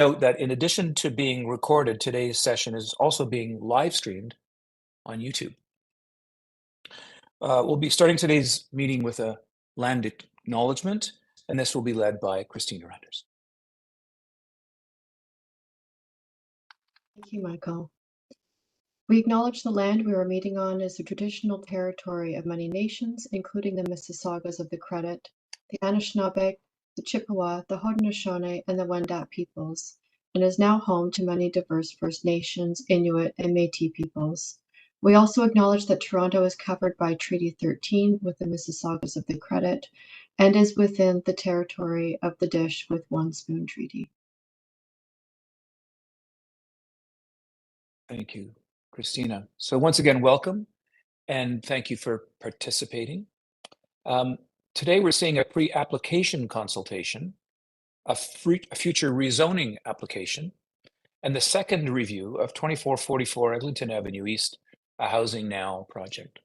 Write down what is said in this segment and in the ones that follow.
Note that in addition to being recorded, today's session is also being live streamed on YouTube. We'll be starting today's meeting with a land acknowledgement, and this will be led by Christina Renders. Thank you, Michael. We acknowledge the land we are meeting on is the traditional territory of many nations, including the Mississaugas of the Credit, the Anishinaabe, the Chippewa, the Haudenosaunee, and the Wendat peoples, and is now home to many diverse First Nations, Inuit, and Métis peoples. We also acknowledge that Toronto is covered by Treaty 13 with the Mississaugas of the Credit and is within the territory of the Dish with One Spoon Treaty. Thank you, Christina. So once again, welcome, and thank you for participating. Today, we're seeing a pre-application consultation, a future rezoning application, and the second review of 2444 Eglinton Avenue East, a Housing Now project.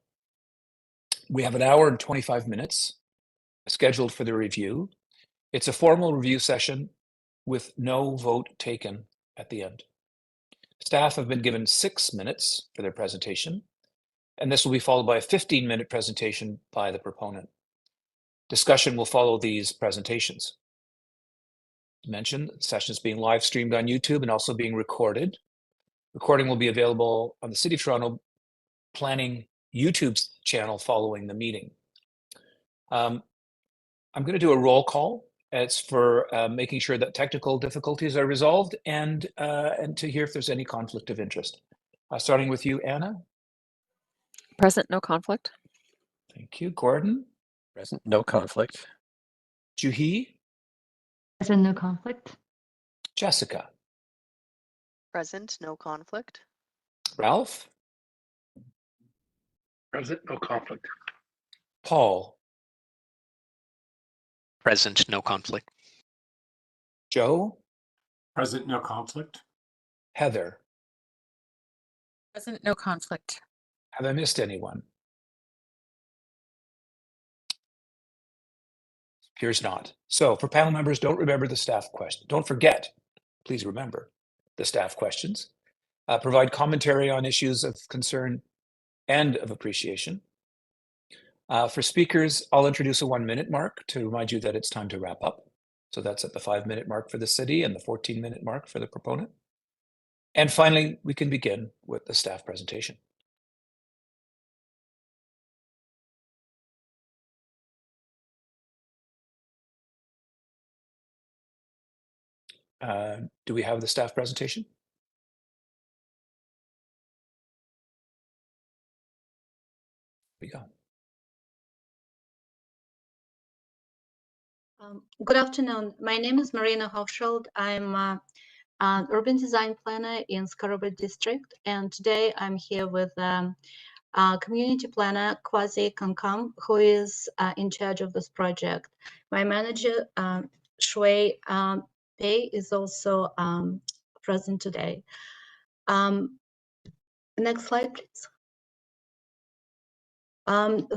We have an hour and 25 minutes scheduled for the review. It's a formal review session with no vote taken at the end. Staff have been given 6 minutes for their presentation, and this will be followed by a 15-minute presentation by the proponent. Discussion will follow these presentations. As mentioned, the session is being live streamed on YouTube and also being recorded. Recording will be available on the City of Toronto Planning YouTube channel following the meeting. I'm going to do a roll call. It's for making sure that technical difficulties are resolved and to hear if there's any conflict of interest. Starting with you, Anna. Present, no conflict. Thank you. Gordon. Present, no conflict. Juhi. Present, no conflict. Jessica. Present, no conflict. Ralph. Present, no conflict. Paul. Present, no conflict. Joe. Present, no conflict. Heather. Present, no conflict. Have I missed anyone? Appears not. So for panel members, don't remember the staff question. Don't forget, please remember the staff questions. Provide commentary on issues of concern and of appreciation. For speakers, I'll introduce a 1-minute mark to remind you that it's time to wrap up. So that's at the 5-minute mark for the city and the 14-minute mark for the proponent. And finally, we can begin with the staff presentation. Do we have the staff presentation? Here we go. Good afternoon. My name is Marina Hofschild. I'm an urban design planner in Scarborough District, and today I'm here with community planner Kwasi Kankam, who is in charge of this project. My manager, Shui Pei, is also present today. Next slide, please.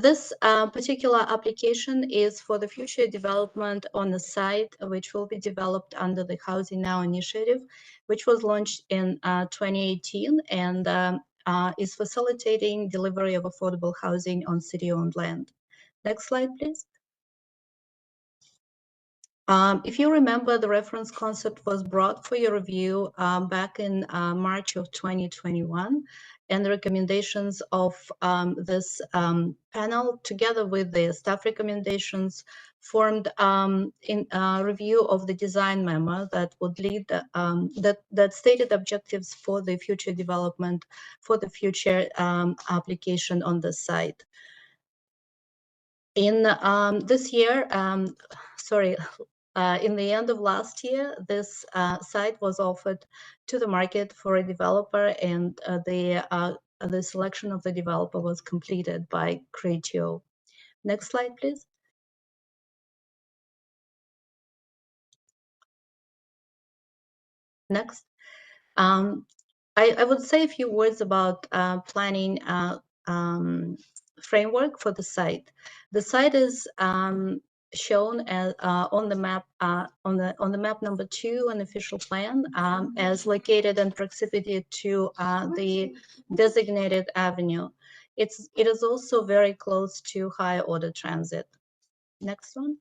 This particular application is for the future development on the site, which will be developed under the Housing Now initiative, which was launched in 2018 and is facilitating delivery of affordable housing on city-owned land. Next slide, please. If you remember, the reference concept was brought for your review back in March of 2021, and the recommendations of this panel, together with the staff recommendations, formed in a review of the design memo that would lead that stated objectives for the future development, for the future application on the site. In this year, in the end of last year, this site was offered to the market for a developer, and the selection of the developer was completed by Criteo. Next slide, please. Next. I would say a few words about planning framework for the site. The site is shown as on the map on the map number 2 on official plan as located in proximity to the designated avenue. It is also very close to high order transit. Next one.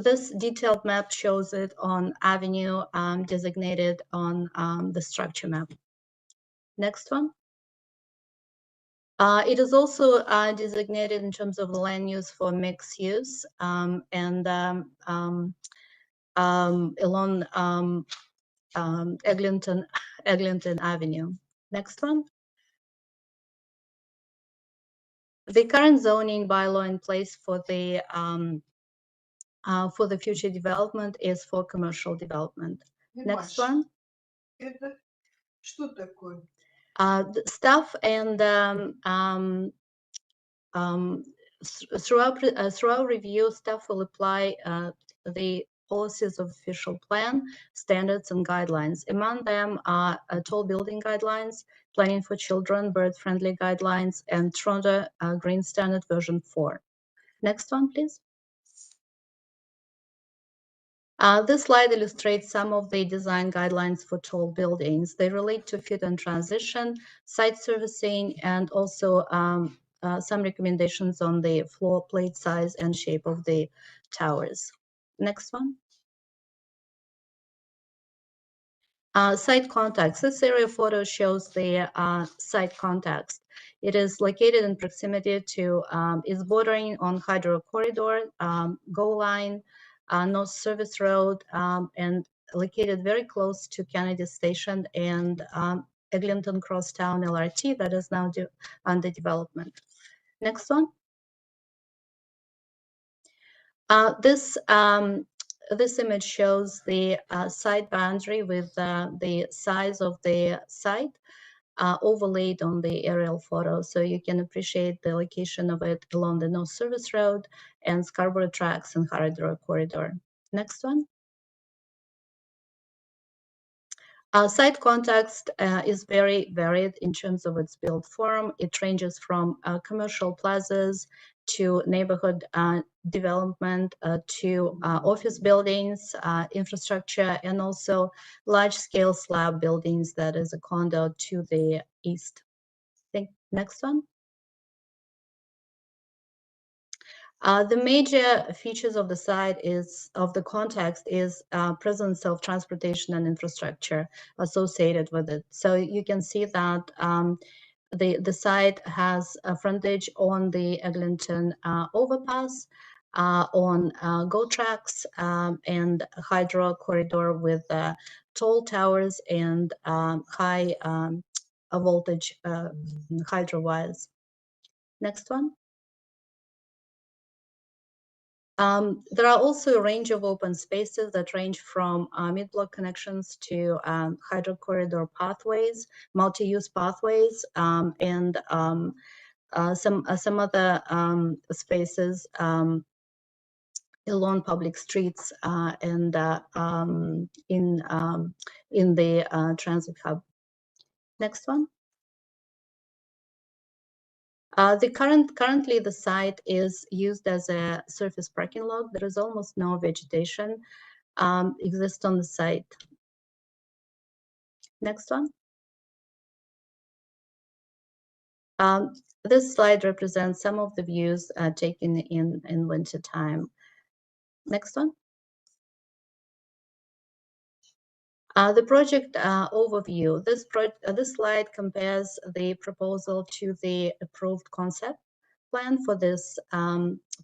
This detailed map shows it on avenue designated on the structure map. Next one. It is also designated in terms of land use for mixed use and along Eglinton Avenue. Next one. The current zoning bylaw in place for the future development is for commercial development. Next one. Staff and throughout review, staff will apply the policies of official plan, standards, and guidelines. Among them are tall building guidelines, planning for children, bird-friendly guidelines, and Toronto Green Standard version 4. Next one, please. This slide illustrates some of the design guidelines for tall buildings. They relate to fit and transition, site servicing, and also some recommendations on the floor plate size and shape of the towers. Next one. Site context. This area photo shows the site context. It is located in proximity to, is bordering on Hydro Corridor, GO Line, North Service Road, and located very close to Kennedy Station and Eglinton Crosstown LRT that is now under development. Next one. This image shows the site boundary with the size of the site overlaid on the aerial photo. So you can appreciate the location of it along the North Service Road and Scarborough Tracks and Hydro Corridor. Next one. Site context is very varied in terms of its built form. It ranges from commercial plazas to neighborhood development to office buildings, infrastructure, and also large-scale slab buildings that is a condo to the east. Next one. The major features of the site of the context is presence of transportation and infrastructure associated with it. So you can see that the site has a frontage on the Eglinton overpass, on GO tracks and Hydro Corridor with tall towers and high voltage hydro wires. Next one. There are also a range of open spaces that range from mid-block connections to Hydro Corridor pathways, multi-use pathways, and some other spaces along public streets and in the transit hub. Next one. Currently, the site is used as a surface parking lot. There is almost no vegetation exists on the site. Next one. This slide represents some of the views taken in winter time. Next one. The project overview. This slide compares the proposal to the approved concept plan for this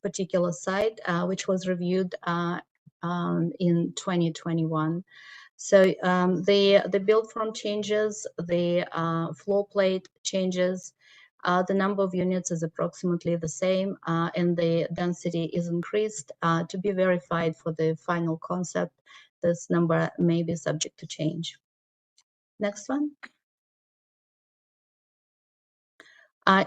particular site, which was reviewed in 2021. So the build form changes, the floor plate changes, the number of units is approximately the same, and the density is increased to be verified for the final concept. This number may be subject to change. Next one.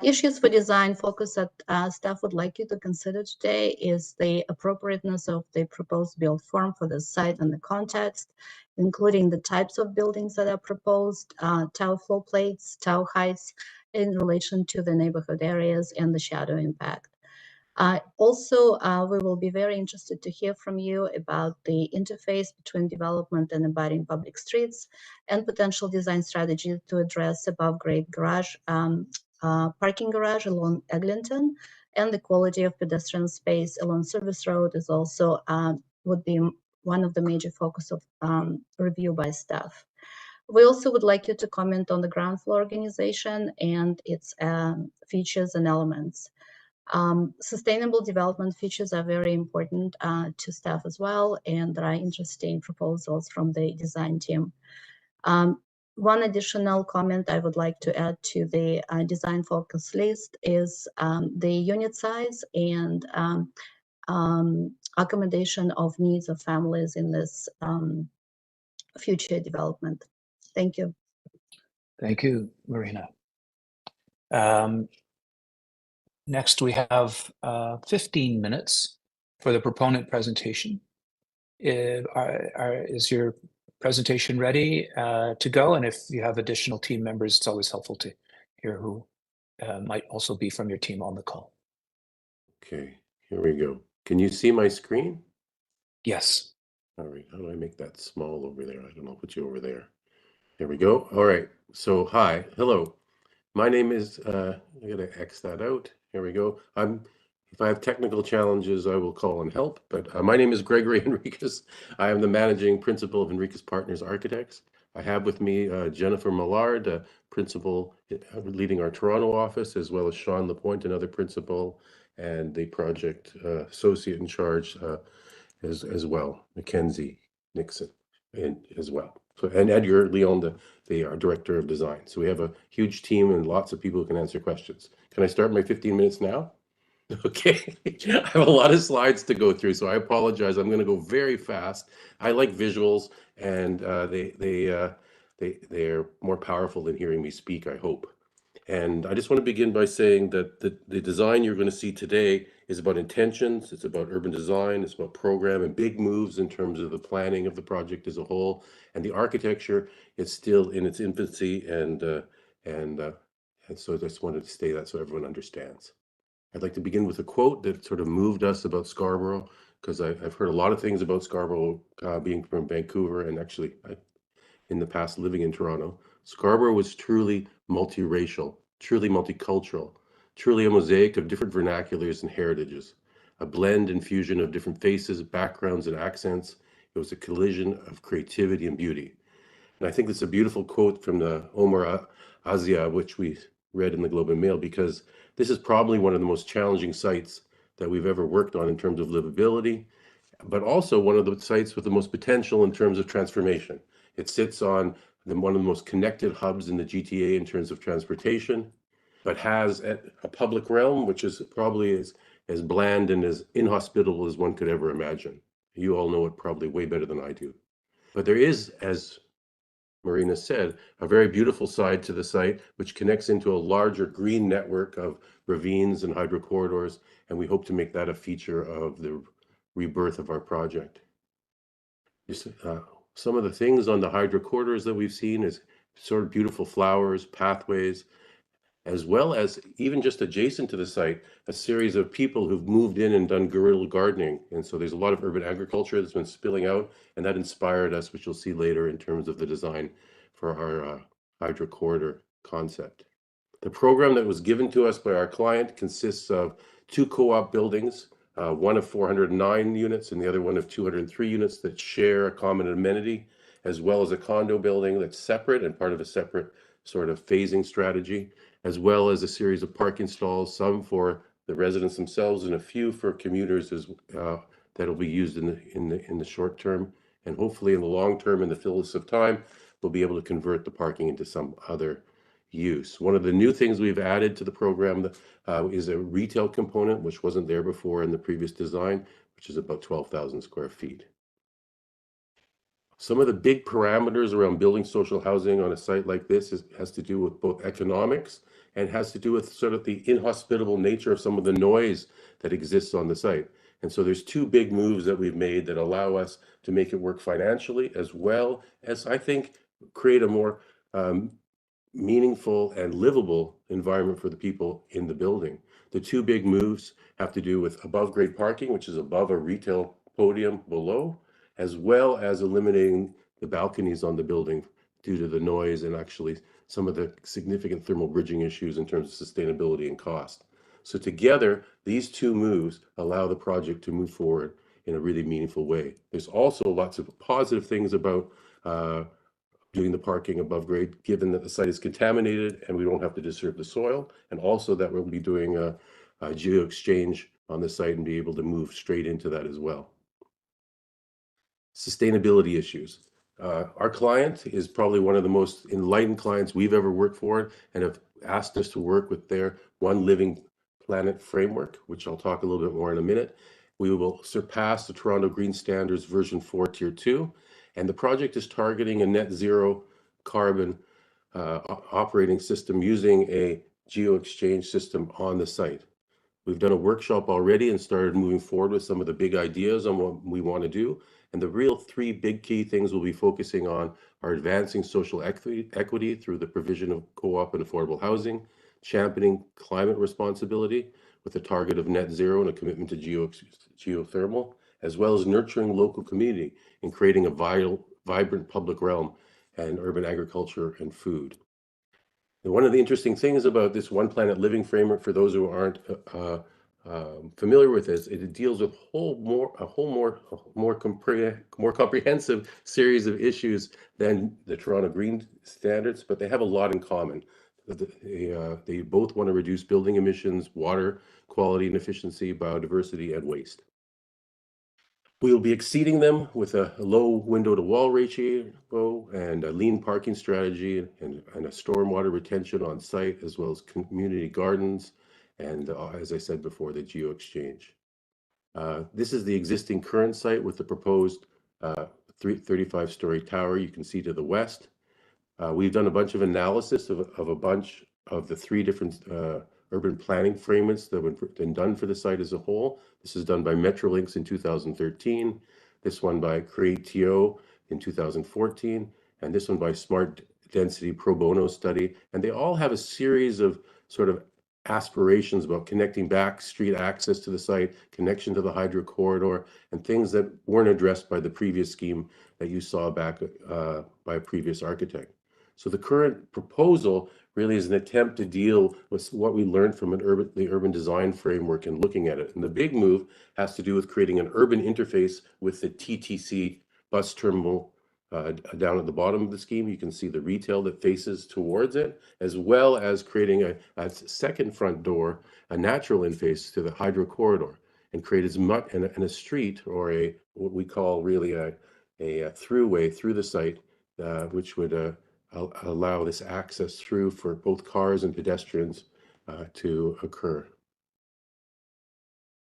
Issues for design focus that staff would like you to consider today is the appropriateness of the proposed build form for the site and the context, including the types of buildings that are proposed, tower floor plates, tower heights in relation to the neighborhood areas, and the shadow impact. Also, we will be very interested to hear from you about the interface between development and abiding public streets and potential design strategy to address above-grade garage, parking garage along Eglinton, and the quality of pedestrian space along Service Road is also would be one of the major focus of review by staff. We also would like you to comment on the ground floor organization and its features and elements. Sustainable development features are very important to staff as well, and there are interesting proposals from the design team. One additional comment I would like to add to the design focus list is the unit size and accommodation of needs of families in this future development. Thank you. Thank you, Marina. Next, we have 15 minutes for the proponent presentation. Is your presentation ready to go? And if you have additional team members, it's always helpful to hear who might also be from your team on the call. Okay, here we go. Can you see my screen? Yes. All right, how do I make that small over there? I don't know, I'll put you over there. There we go. All right, so hi, hello. My name is, I gotta X that out. Here we go. If I have technical challenges, I will call on help, but my name is Gregory Enriquez. I am the managing principal of Enriquez Partners Architects. I have with me Jennifer Millard, principal leading our Toronto office, as well as Sean Lapointe, another principal, and the project associate in charge as well, Mackenzie Nixon, as well. So, and Edgar Leon, our director of design. So we have a huge team and lots of people who can answer questions. Can I start my 15 minutes now? Okay, I have a lot of slides to go through, so I apologize. I'm going to go very fast. I like visuals, and they're more powerful than hearing me speak, I hope. And I just want to begin by saying that the design you're going to see today is about intentions, it's about urban design, it's about program and big moves in terms of the planning of the project as a whole. And the architecture is still in its infancy, and so I just wanted to say that so everyone understands. I'd like to begin with a quote that sort of moved us about Scarborough, because I've heard a lot of things about Scarborough being from Vancouver, and actually in the past living in Toronto. Scarborough was truly multiracial, truly multicultural, truly a mosaic of different vernaculars and heritages, a blend and fusion of different faces, backgrounds, and accents. It was a collision of creativity and beauty. And I think it's a beautiful quote from the Omar Azia, which we read in the Globe and Mail, because this is probably one of the most challenging sites that we've ever worked on in terms of livability, but also one of the sites with the most potential in terms of transformation. It sits on one of the most connected hubs in the GTA in terms of transportation, but has a public realm, which is probably as bland and as inhospitable as one could ever imagine. You all know it probably way better than I do. But there is, as Marina said, a very beautiful side to the site, which connects into a larger green network of ravines and hydro corridors, and we hope to make that a feature of the rebirth of our project. Just, some of the things on the hydro corridors that we've seen is sort of beautiful flowers, pathways, as well as even just adjacent to the site, a series of people who've moved in and done guerrilla gardening. And so there's a lot of urban agriculture that's been spilling out, and that inspired us, which you'll see later in terms of the design for our hydro corridor concept. The program that was given to us by our client consists of 2 co-op buildings, one of 409 units and the other one of 203 units that share a common amenity, as well as a condo building that's separate and part of a separate sort of phasing strategy, as well as a series of parking stalls, some for the residents themselves and a few for commuters that'll be used in the short term, and hopefully in the long term, in the fullness of time, we'll be able to convert the parking into some other use. One of the new things we've added to the program is a retail component, which wasn't there before in the previous design, which is about 12,000 square feet. Some of the big parameters around building social housing on a site like this has to do with both economics and has to do with sort of the inhospitable nature of some of the noise that exists on the site. And so there's 2 big moves that we've made that allow us to make it work financially, as well as, I think, create a more meaningful and livable environment for the people in the building. The two big moves have to do with above grade parking, which is above a retail podium below, as well as eliminating the balconies on the building due to the noise and actually some of the significant thermal bridging issues in terms of sustainability and cost. So together, these two moves allow the project to move forward in a really meaningful way. There's also lots of positive things about doing the parking above grade, given that the site is contaminated and we don't have to disturb the soil, and also that we'll be doing a geo exchange on the site and be able to move straight into that as well. Sustainability issues. Our client is probably one of the most enlightened clients we've ever worked for and have asked us to work with their One Living Planet framework, which I'll talk a little bit more in a minute. We will surpass the Toronto Green Standards version 4 Tier 2, and the project is targeting a net zero carbon operating system using a geo exchange system on the site. We've done a workshop already and started moving forward with some of the big ideas on what we want to do. And the real three big key things we'll be focusing on are advancing social equity through the provision of co-op and affordable housing, championing climate responsibility with a target of net zero and a commitment to geothermal, as well as nurturing local community and creating a vibrant public realm and urban agriculture and food. And one of the interesting things about this One Planet Living framework, for those who aren't familiar with this, it deals with more comprehensive series of issues than the Toronto Green Standards, but they have a lot in common. They both want to reduce building emissions, water quality and efficiency, biodiversity, and waste. We will be exceeding them with a low window to wall ratio and a lean parking strategy and a stormwater retention on site, as well as community gardens. And as I said before, the geo exchange. This is the existing current site with the proposed 35-story tower you can see to the west. We've done a bunch of analysis of a bunch of the three different urban planning frameworks that have been done for the site as a whole. This is done by Metrolinx in 2013, this one by Creatio in 2014, and this one by Smart Density Pro Bono Study. And they all have a series of sort of aspirations about connecting back street access to the site, connection to the hydro corridor, and things that weren't addressed by the previous scheme that you saw back by a previous architect. So the current proposal really is an attempt to deal with what we learned from the urban design framework and looking at it. And the big move has to do with creating an urban interface with the TTC bus terminal down at the bottom of the scheme. You can see the retail that faces towards it, as well as creating a second front door, a natural interface to the hydro corridor, and create as much in a street, or what we call really a throughway through the site, which would allow this access through for both cars and pedestrians to occur.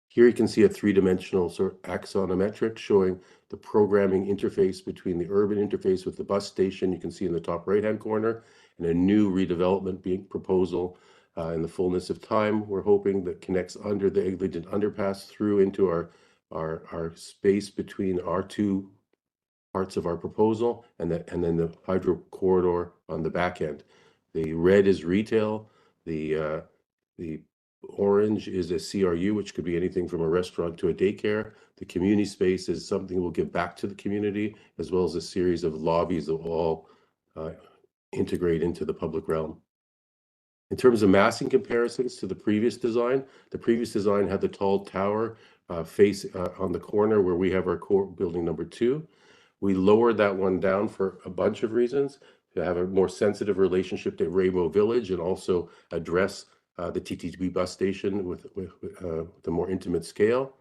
Here you can see a three-dimensional sort of axonometric showing the programming interface between the urban interface with the bus station, you can see in the top right-hand corner, and a new redevelopment proposal in the fullness of time, we're hoping, that connects under the Eglinton underpass through into our space between our two parts of our proposal, and then the hydro corridor on the back end. The red is retail, the orange is a CRU, which could be anything from a restaurant to a daycare. The community space is something we'll give back to the community, as well as a series of lobbies that will all integrate into the public realm. In terms of massing comparisons to the previous design had the tall tower face on the corner where we have our core building number 2. We lowered that one down for a bunch of reasons, to have a more sensitive relationship to Rainbow Village and also address the TTB bus station with the more intimate scale.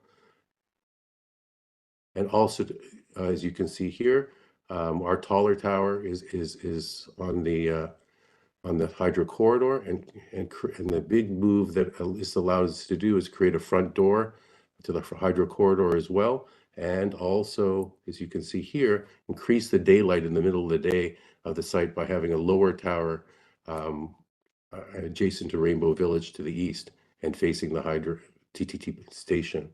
And also, as you can see here, our taller tower is on the hydro corridor, and the big move that this allows us to do is create a front door to the hydro corridor as well. And also, as you can see here, increase the daylight in the middle of the day of the site by having a lower tower adjacent to Rainbow Village to the east and facing the hydro TTT station.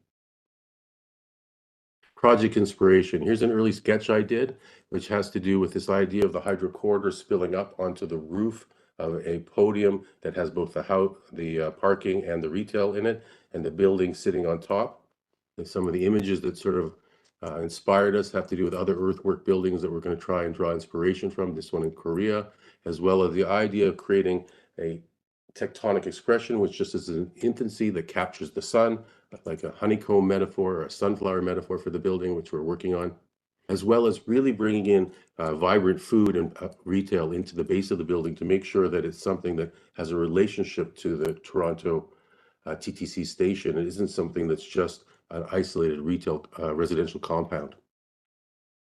Project inspiration. Here's an early sketch I did, which has to do with this idea of the hydro corridor spilling up onto the roof of a podium that has both the parking and the retail in it, and the building sitting on top. And some of the images that sort of inspired us have to do with other earthwork buildings that we're going to try and draw inspiration from, this one in Korea, as well as the idea of creating a tectonic expression, which just is in infancy, that captures the sun, like a honeycomb metaphor or a sunflower metaphor for the building, which we're working on, as well as really bringing in vibrant food and retail into the base of the building to make sure that it's something that has a relationship to the Toronto TTC station. It isn't something that's just an isolated retail residential compound.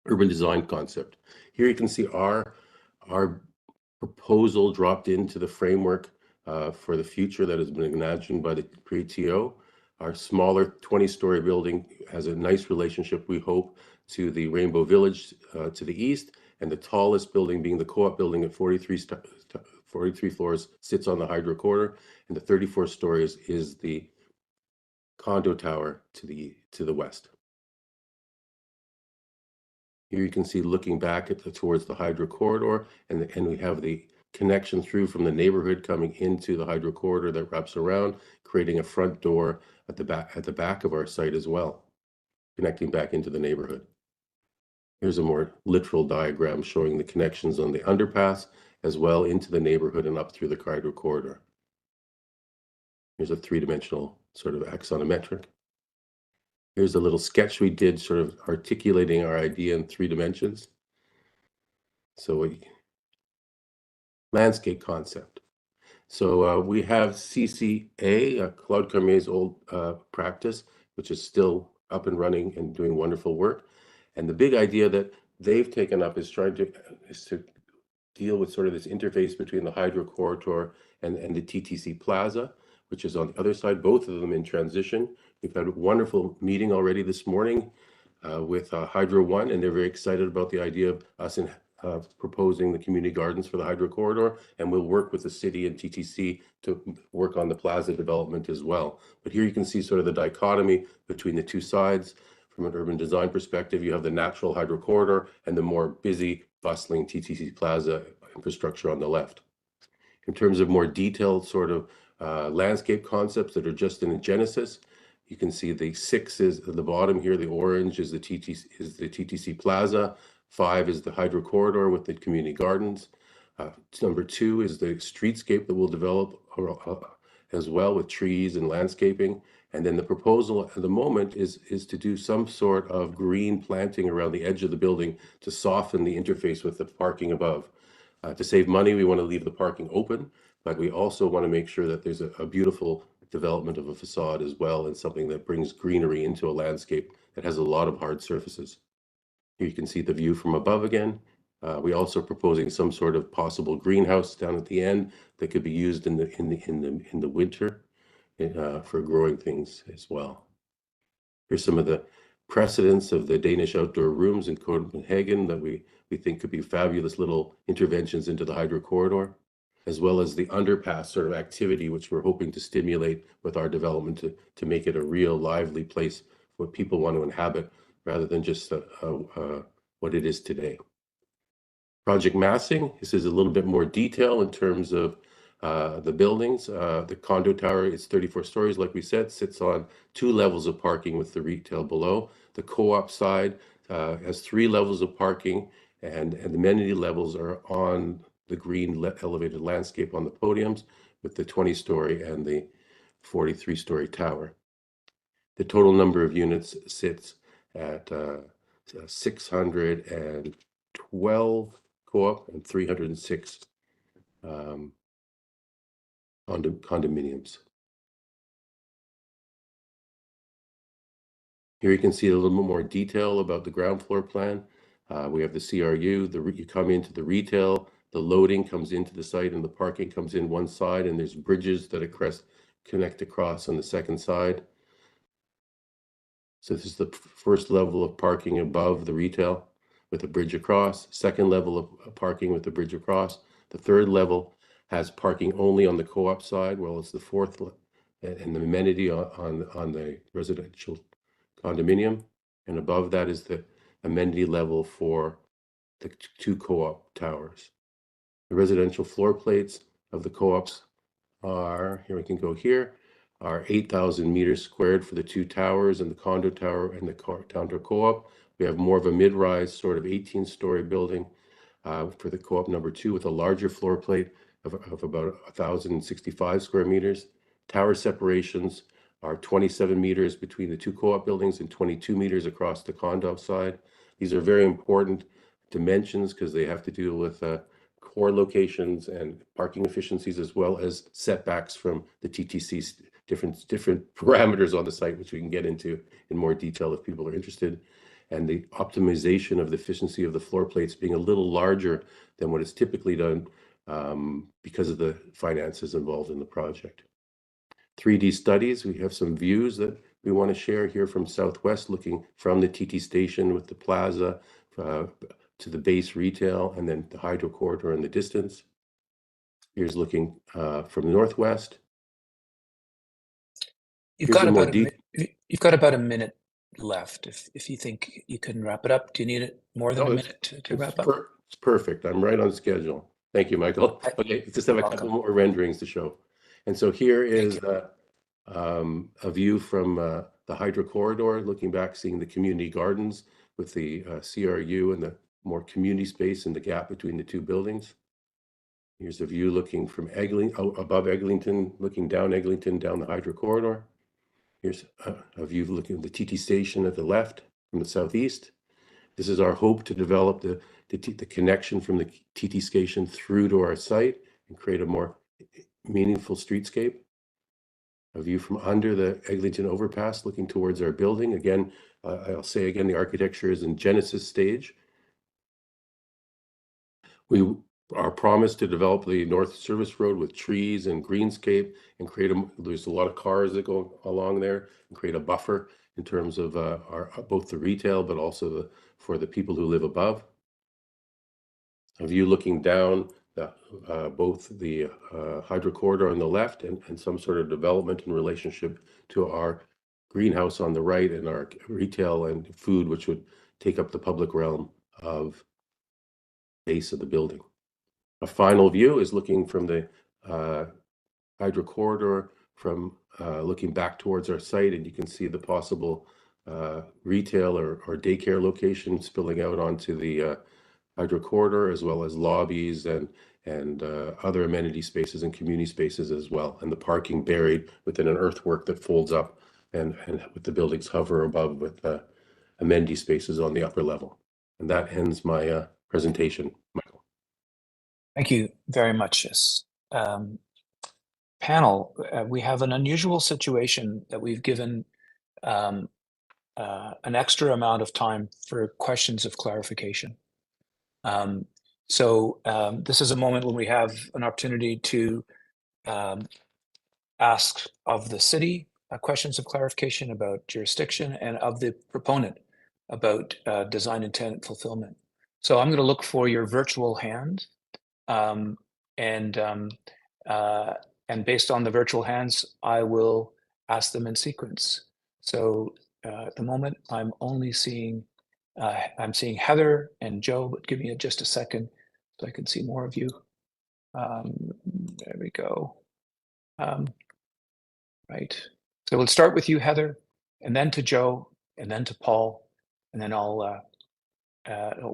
Urban design concept. Here you can see our proposal dropped into the framework for the future that has been imagined by the pre-TO. Our smaller 20-story building has a nice relationship, we hope, to the Rainbow Village to the east, and the tallest building being the co-op building at 43 floors sits on the hydro corridor, and the 34 stories is the condo tower to the west. Here you can see looking back towards the hydro corridor, and we have the connection through from the neighborhood coming into the hydro corridor that wraps around, creating a front door at the back of our site as well, connecting back into the neighborhood. Here's a more literal diagram showing the connections on the underpass as well into the neighborhood and up through the hydro corridor. Here's a three-dimensional sort of axonometric. Here's a little sketch we did sort of articulating our idea in 3 dimensions. So landscape concept. So we have CCA, Claude Cormier's old practice, which is still up and running and doing wonderful work. And the big idea that they've taken up is to deal with sort of this interface between the hydro corridor and the TTC Plaza, which is on the other side, both of them in transition. We've had a wonderful meeting already this morning with Hydro One, and they're very excited about the idea of us proposing the community gardens for the hydro corridor, and we'll work with the city and TTC to work on the plaza development as well. But here you can see sort of the dichotomy between the two sides. From an urban design perspective, you have the natural hydro corridor and the more busy, bustling TTC Plaza infrastructure on the left. In terms of more detailed sort of landscape concepts that are just in genesis, you can see the 6 is at the bottom here. The orange is the TTC Plaza. 5 is the hydro corridor with the community gardens. Number 2 is the streetscape that we'll develop as well with trees and landscaping. And then the proposal at the moment is to do some sort of green planting around the edge of the building to soften the interface with the parking above. To save money, we want to leave the parking open, but we also want to make sure that there's a beautiful development of a facade as well, and something that brings greenery into a landscape that has a lot of hard surfaces. Here you can see the view from above again. We're also proposing some sort of possible greenhouse down at the end that could be used in the winter for growing things as well. Here's some of the precedents of the Danish outdoor rooms in Copenhagen that we think could be fabulous little interventions into the hydro corridor, as well as the underpass sort of activity, which we're hoping to stimulate with our development to make it a real lively place where people want to inhabit rather than just what it is today. Project massing, this is a little bit more detail in terms of the buildings. The condo tower is 34 stories, like we said, sits on 2 levels of parking with the retail below. The co-op side has 3 levels of parking, and the amenity levels are on the green elevated landscape on the podiums with the 20-story and the 43-story tower. The total number of units sits at 612 co-op and 306 condominiums. Here you can see a little bit more detail about the ground floor plan. We have the CRU, you come into the retail, the loading comes into the site and the parking comes in one side, and there's bridges that connect across on the second side. So this is the first level of parking above the retail with a bridge across, second level of parking with the bridge across. The third level has parking only on the co-op side, while it's the fourth and the amenity on the residential condominium. And above that is the amenity level for the 2 co-op towers. The residential floor plates of the co-ops are, here we can go here, are 8,000 meters squared for the 2 towers and the condo tower and the condo co-op. We have more of a mid-rise sort of 18-story building for the co-op number 2 with a larger floor plate of about 1,065 square meters. Tower separations are 27 meters between the 2 co-op buildings and 22 meters across the condo side. These are very important dimensions because they have to deal with core locations and parking efficiencies, as well as setbacks from the TTC's different parameters on the site, which we can get into in more detail if people are interested. And the optimization of the efficiency of the floor plates being a little larger than what is typically done because of the finances involved in the project. 3D studies, we have some views that we want to share here from Southwest, looking from the TT station with the plaza to the base retail, and then the hydro corridor in the distance. Here's looking from the Northwest. You've got about a minute left. If you think you can wrap it up, do you need it more than a minute to wrap up? It's perfect. I'm right on schedule. Thank you, Michael. Okay, just have a couple more renderings to show. And so here is a view from the hydro corridor, looking back, seeing the community gardens with the CRU and the more community space and the gap between the 2 buildings. Here's a view looking from above Eglinton, looking down Eglinton, down the hydro corridor. Here's a view looking at the TT station at the left from the southeast. This is our hope to develop the connection from the TT station through to our site and create a more meaningful streetscape. A view from under the Eglinton overpass looking towards our building. Again, I'll say again, the architecture is in Genesis stage. We are promised to develop the North Service Road with trees and greenscape and there's a lot of cars that go along there, and create a buffer in terms of both the retail, but also for the people who live above. A view looking down both the hydro corridor on the left and some sort of development in relationship to our greenhouse on the right and our retail and food, which would take up the public realm of base of the building. A final view is looking from the hydro corridor, from looking back towards our site, and you can see the possible retail or daycare location spilling out onto the hydro corridor, as well as lobbies and other amenity spaces and community spaces as well, and the parking buried within an earthwork that folds up and with the buildings hover above with amenity spaces on the upper level. And that ends my presentation, Michael. Thank you very much. Panel, we have an unusual situation that we've given an extra amount of time for questions of clarification. So this is a moment when we have an opportunity to ask of the city questions of clarification about jurisdiction, and of the proponent about design and tenant fulfillment. So I'm going to look for your virtual hand, and based on the virtual hands, I will ask them in sequence. So at the moment, I'm only seeing Heather and Joe, but give me just a second so I can see more of you. There we go. Right. So we'll start with you, Heather, and then to Joe, and then to Paul, and then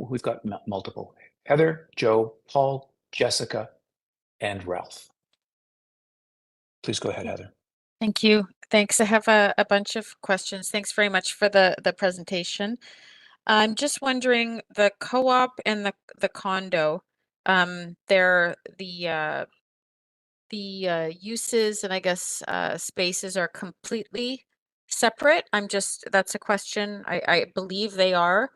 we've got multiple. Heather, Joe, Paul, Jessica, and Ralph. Please go ahead, Heather. Thank you. Thanks. I have a bunch of questions. Thanks very much for the presentation. I'm just wondering, the co-op and the condo, they're the uses and I guess spaces are completely separate. That's a question. I believe they are.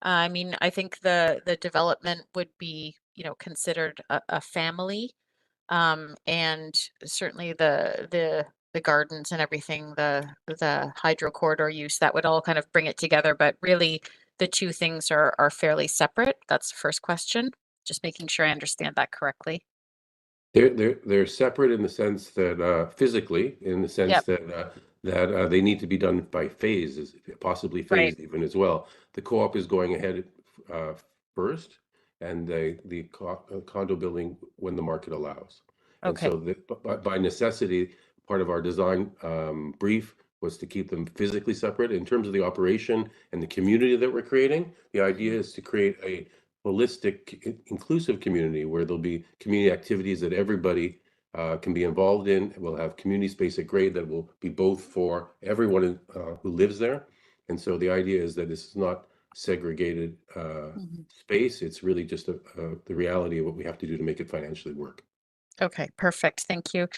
I mean, I think the development would be, considered a family, and certainly the gardens and everything, the hydro corridor use, that would all kind of bring it together. But really, the 2 things are fairly separate. That's the first question. Just making sure I understand that correctly. They're separate in the sense that physically, in the sense that they need to be done by phases, possibly phased even as well. The co-op is going ahead first, and the condo building when the market allows. And Okay. so by necessity, part of our design brief was to keep them physically separate. In terms of the operation and the community that we're creating, the idea is to create a holistic, inclusive community where there'll be community activities that everybody can be involved in. We'll have community space at grade that will be both for everyone who lives there. And so the idea is that this is not segregated space. It's really just the reality of what we have to do to make it financially work. Okay, perfect. Thank you.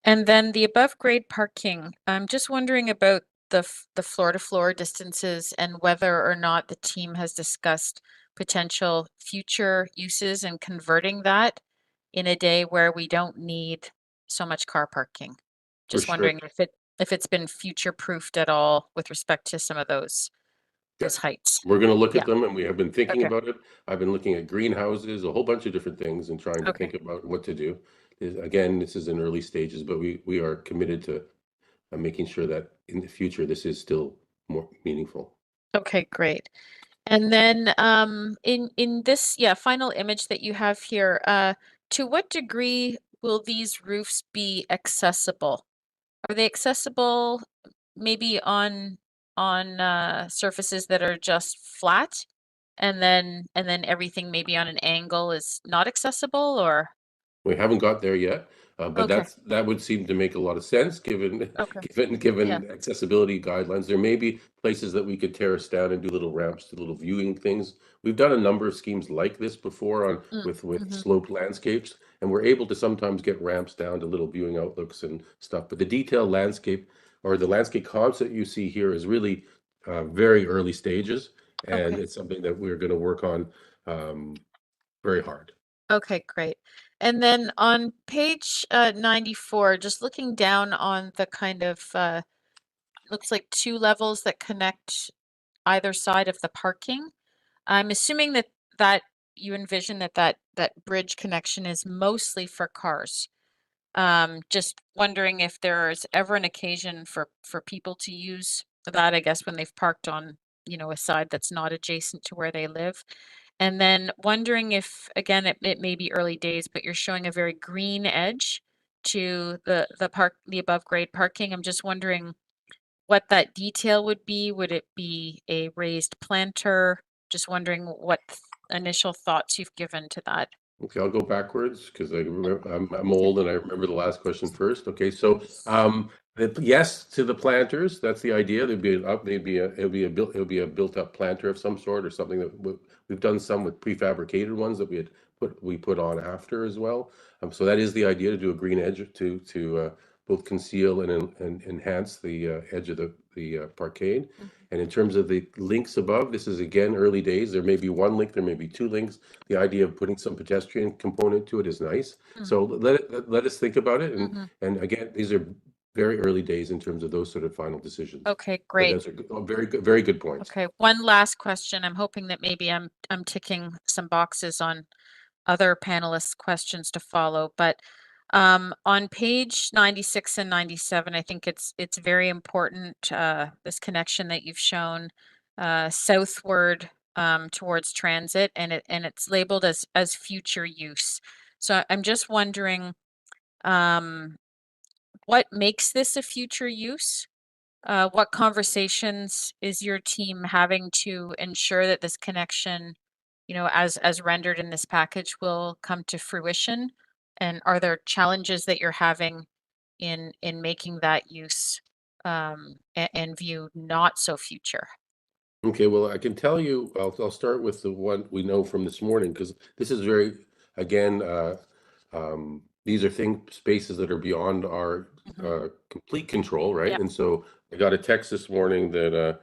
And then the above grade parking, I'm just wondering about the floor to floor distances and whether or not the team has discussed potential future uses and converting that in a day where we don't need so much car parking. Just sure. wondering if it's been future proofed at all with respect to some of those heights. We're going to look Yeah. at them, and we have been thinking Okay. about it. I've been looking at greenhouses, a whole bunch of different things, and trying to Okay. think about what to do. Again, this is in early stages, but we are committed to making sure that in the future this is still more meaningful. Okay, great. And then in this final image that you have here, to what degree will these roofs be accessible? Are they accessible maybe on surfaces that are just flat, and then everything maybe on an angle is not accessible, or? We haven't got there yet, but Okay. that would seem to make a lot of sense given Okay. given Yeah. accessibility guidelines. There may be places that we could terrace down and do little ramps to little viewing things. We've done a number of schemes like this before on with sloped landscapes, and we're able to sometimes get ramps down to little viewing outlooks and stuff. But the detailed landscape or the landscape concept you see here is really very early stages, and Okay. it's something that we're going to work on very hard. Okay, great. And then on page 94, just looking down on the kind of looks like 2 levels that connect either side of the parking. I'm assuming that you envision that bridge connection is mostly for cars. Just wondering if there's ever an occasion for people to use that, I guess, when they've parked on, a side that's not adjacent to where they live. And then wondering if, again, it may be early days, but you're showing a very green edge to the above grade parking. I'm just wondering what that detail would be. Would it be a raised planter? Just wondering what initial thoughts you've given to that. Okay, I'll go backwards because I remember I'm old and I remember the last question first. Okay, so yes to the planters. That's the idea. It'll be a built up planter of some sort or something that we've done some with prefabricated ones that we put on after as well. So that is the idea, to do a green edge to both conceal and enhance the edge of the parkade. And in terms of the links above, this is again early days. There may be one link, there may be 2 links. The idea of putting some pedestrian component to it is nice. So let us think about it. And again, these are very early days in terms of those sort of final decisions. Okay, But great. those are very good points. Okay, one last question. I'm hoping that maybe I'm ticking some boxes on other panelists' questions to follow, but on page 96 and 97, I think it's very important, this connection that you've shown southward towards transit, and it's labeled as future use. So I'm just wondering what makes this a future use? What conversations is your team having to ensure that this connection, as rendered in this package, will come to fruition? And are there challenges that you're having in making that use and view not so future? Okay, well, I can tell you, I'll start with the one we know from this morning, because this is very, again, these are spaces that are beyond our complete control, right? Yep. And so I got a text this morning that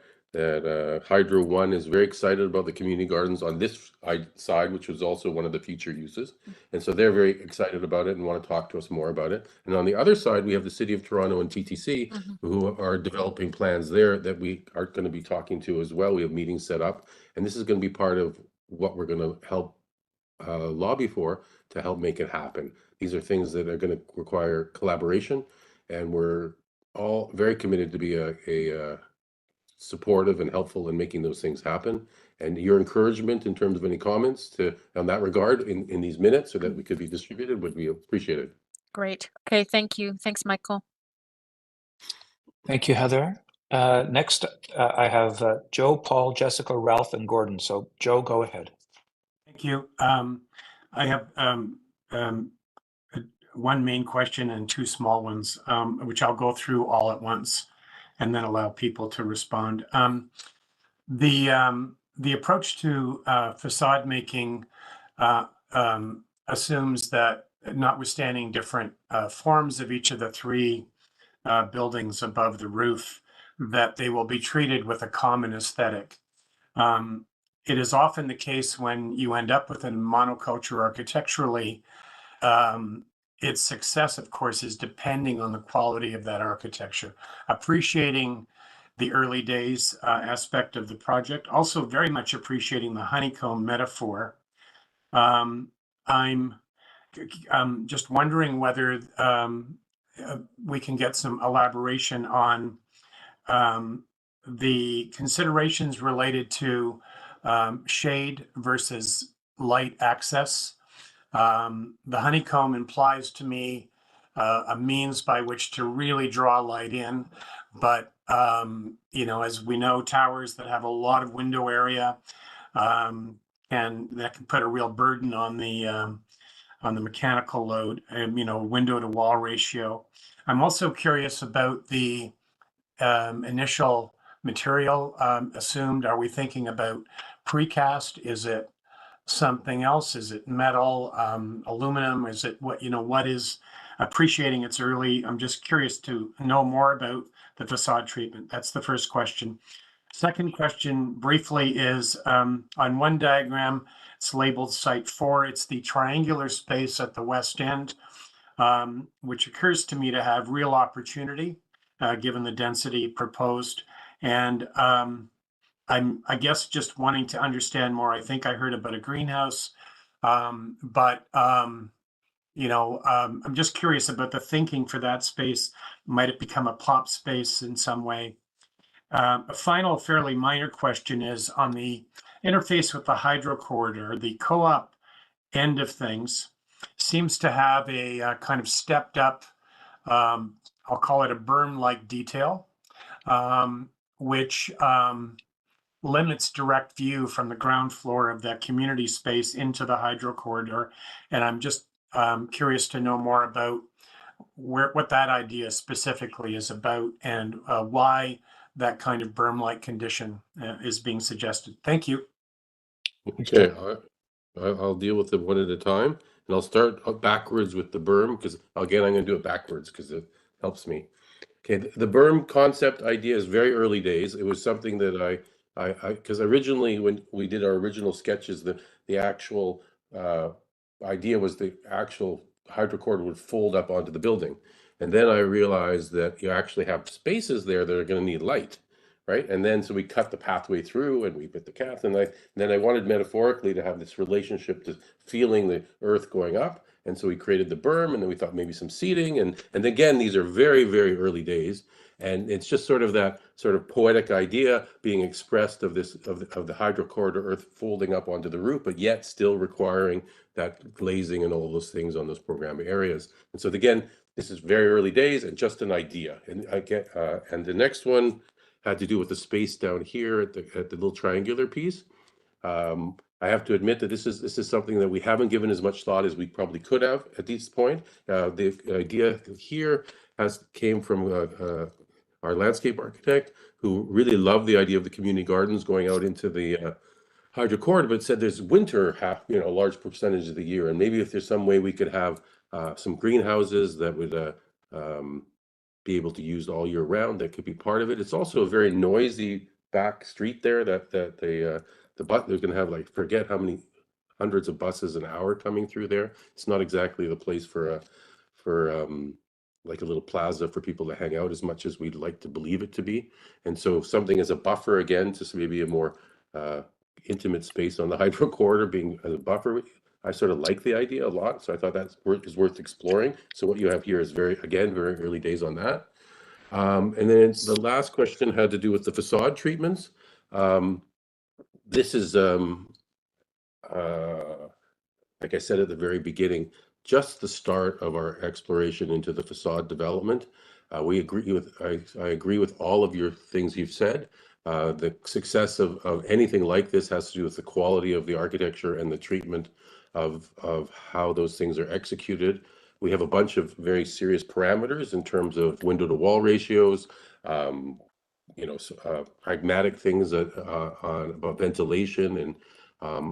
Hydro One is very excited about the community gardens on this side, which was also one of the future uses. And so they're very excited about it and want to talk to us more about it. And on the other side, we have the City of Toronto and TTC, who are developing plans there that we are going to be talking to as well. We have meetings set up, and this is going to be part of what we're going to help lobby for to help make it happen. These are things that are going to require collaboration, and we're all very committed to be a supportive and helpful in making those things happen. And your encouragement in terms of any comments on that regard in these minutes, so that we could be distributed, would be appreciated. Great. Okay, thank you. Thanks, Michael. Thank you, Heather. Next, I have Joe, Paul, Jessica, Ralph, and Gordon. So Joe, go ahead. Thank you. I have one main question and two small ones, which I'll go through all at once and then allow people to respond. The approach to facade making assumes that, notwithstanding different forms of each of the three buildings above the roof, that they will be treated with a common aesthetic. It is often the case when you end up with a monoculture architecturally, its success, of course, is depending on the quality of that architecture. Appreciating the early days aspect of the project, also very much appreciating the honeycomb metaphor. I'm just wondering whether we can get some elaboration on the considerations related to shade versus light access. The honeycomb implies to me a means by which to really draw light in, but as we know, towers that have a lot of window area, and that can put a real burden on the mechanical load and window to wall ratio. I'm also curious about the initial material assumed. Are we thinking about precast? Is it something else? Is it metal, aluminum? Is it what is appreciating its early? I'm just curious to know more about the facade treatment. That's the first question. Second question briefly is on one diagram, it's labeled Site 4. It's the triangular space at the west end, which occurs to me to have real opportunity given the density proposed. And I guess just wanting to understand more. I think I heard about a greenhouse, but I'm just curious about the thinking for that space. Might it become a pop space in some way? A final fairly minor question is on the interface with the hydro corridor. The co-op end of things seems to have a kind of stepped up, I'll call it a berm-like detail, which limits direct view from the ground floor of that community space into the hydro corridor. And I'm just curious to know more about what that idea specifically is about and why that kind of berm-like condition is being suggested. Thank you. Okay, I'll deal with them one at a time, and I'll start backwards with the berm because again, I'm going to do it backwards because it helps me. Okay, the berm concept idea is very early days. It was something that because originally when we did our original sketches, the actual idea was the actual hydrocorridor would fold up onto the building. And then I realized that you actually have spaces there that are going to need light, right? And then so we cut the pathway through and we put the cath, and then I wanted metaphorically to have this relationship to feeling the earth going up. And so we created the berm, and then we thought maybe some seating. And again, these are very, very early days. And it's just sort of that sort of poetic idea being expressed of this of the hydrocorridor earth folding up onto the roof, but yet still requiring that glazing and all those things on those program areas. And so again, this is very early days and just an idea. And I get and the next one had to do with the space down here at the little triangular piece. I have to admit that this is something that we haven't given as much thought as we probably could have at this point. The idea here came from our landscape architect, who really loved the idea of the community gardens going out into the hydro corridor, but said there's winter a large percentage of the year, and maybe if there's some way we could have some greenhouses that would be able to use all year round, that could be part of it. It's also a very noisy back street there that they're going to have, like, forget how many hundreds of buses an hour coming through there. It's not exactly the place for like a little plaza for people to hang out as much as we'd like to believe it to be. And so something as a buffer, again, just maybe a more intimate space on the hydro corridor being as a buffer, I sort of like the idea a lot. So I thought that is worth exploring. So what you have here is very early days on that. And then the last question had to do with the facade treatments. This is, like I said at the very beginning, just the start of our exploration into the facade development. I agree with all of your things you've said. The success of anything like this has to do with the quality of the architecture and the treatment of how those things are executed. We have a bunch of very serious parameters in terms of window to wall ratios, pragmatic things about ventilation and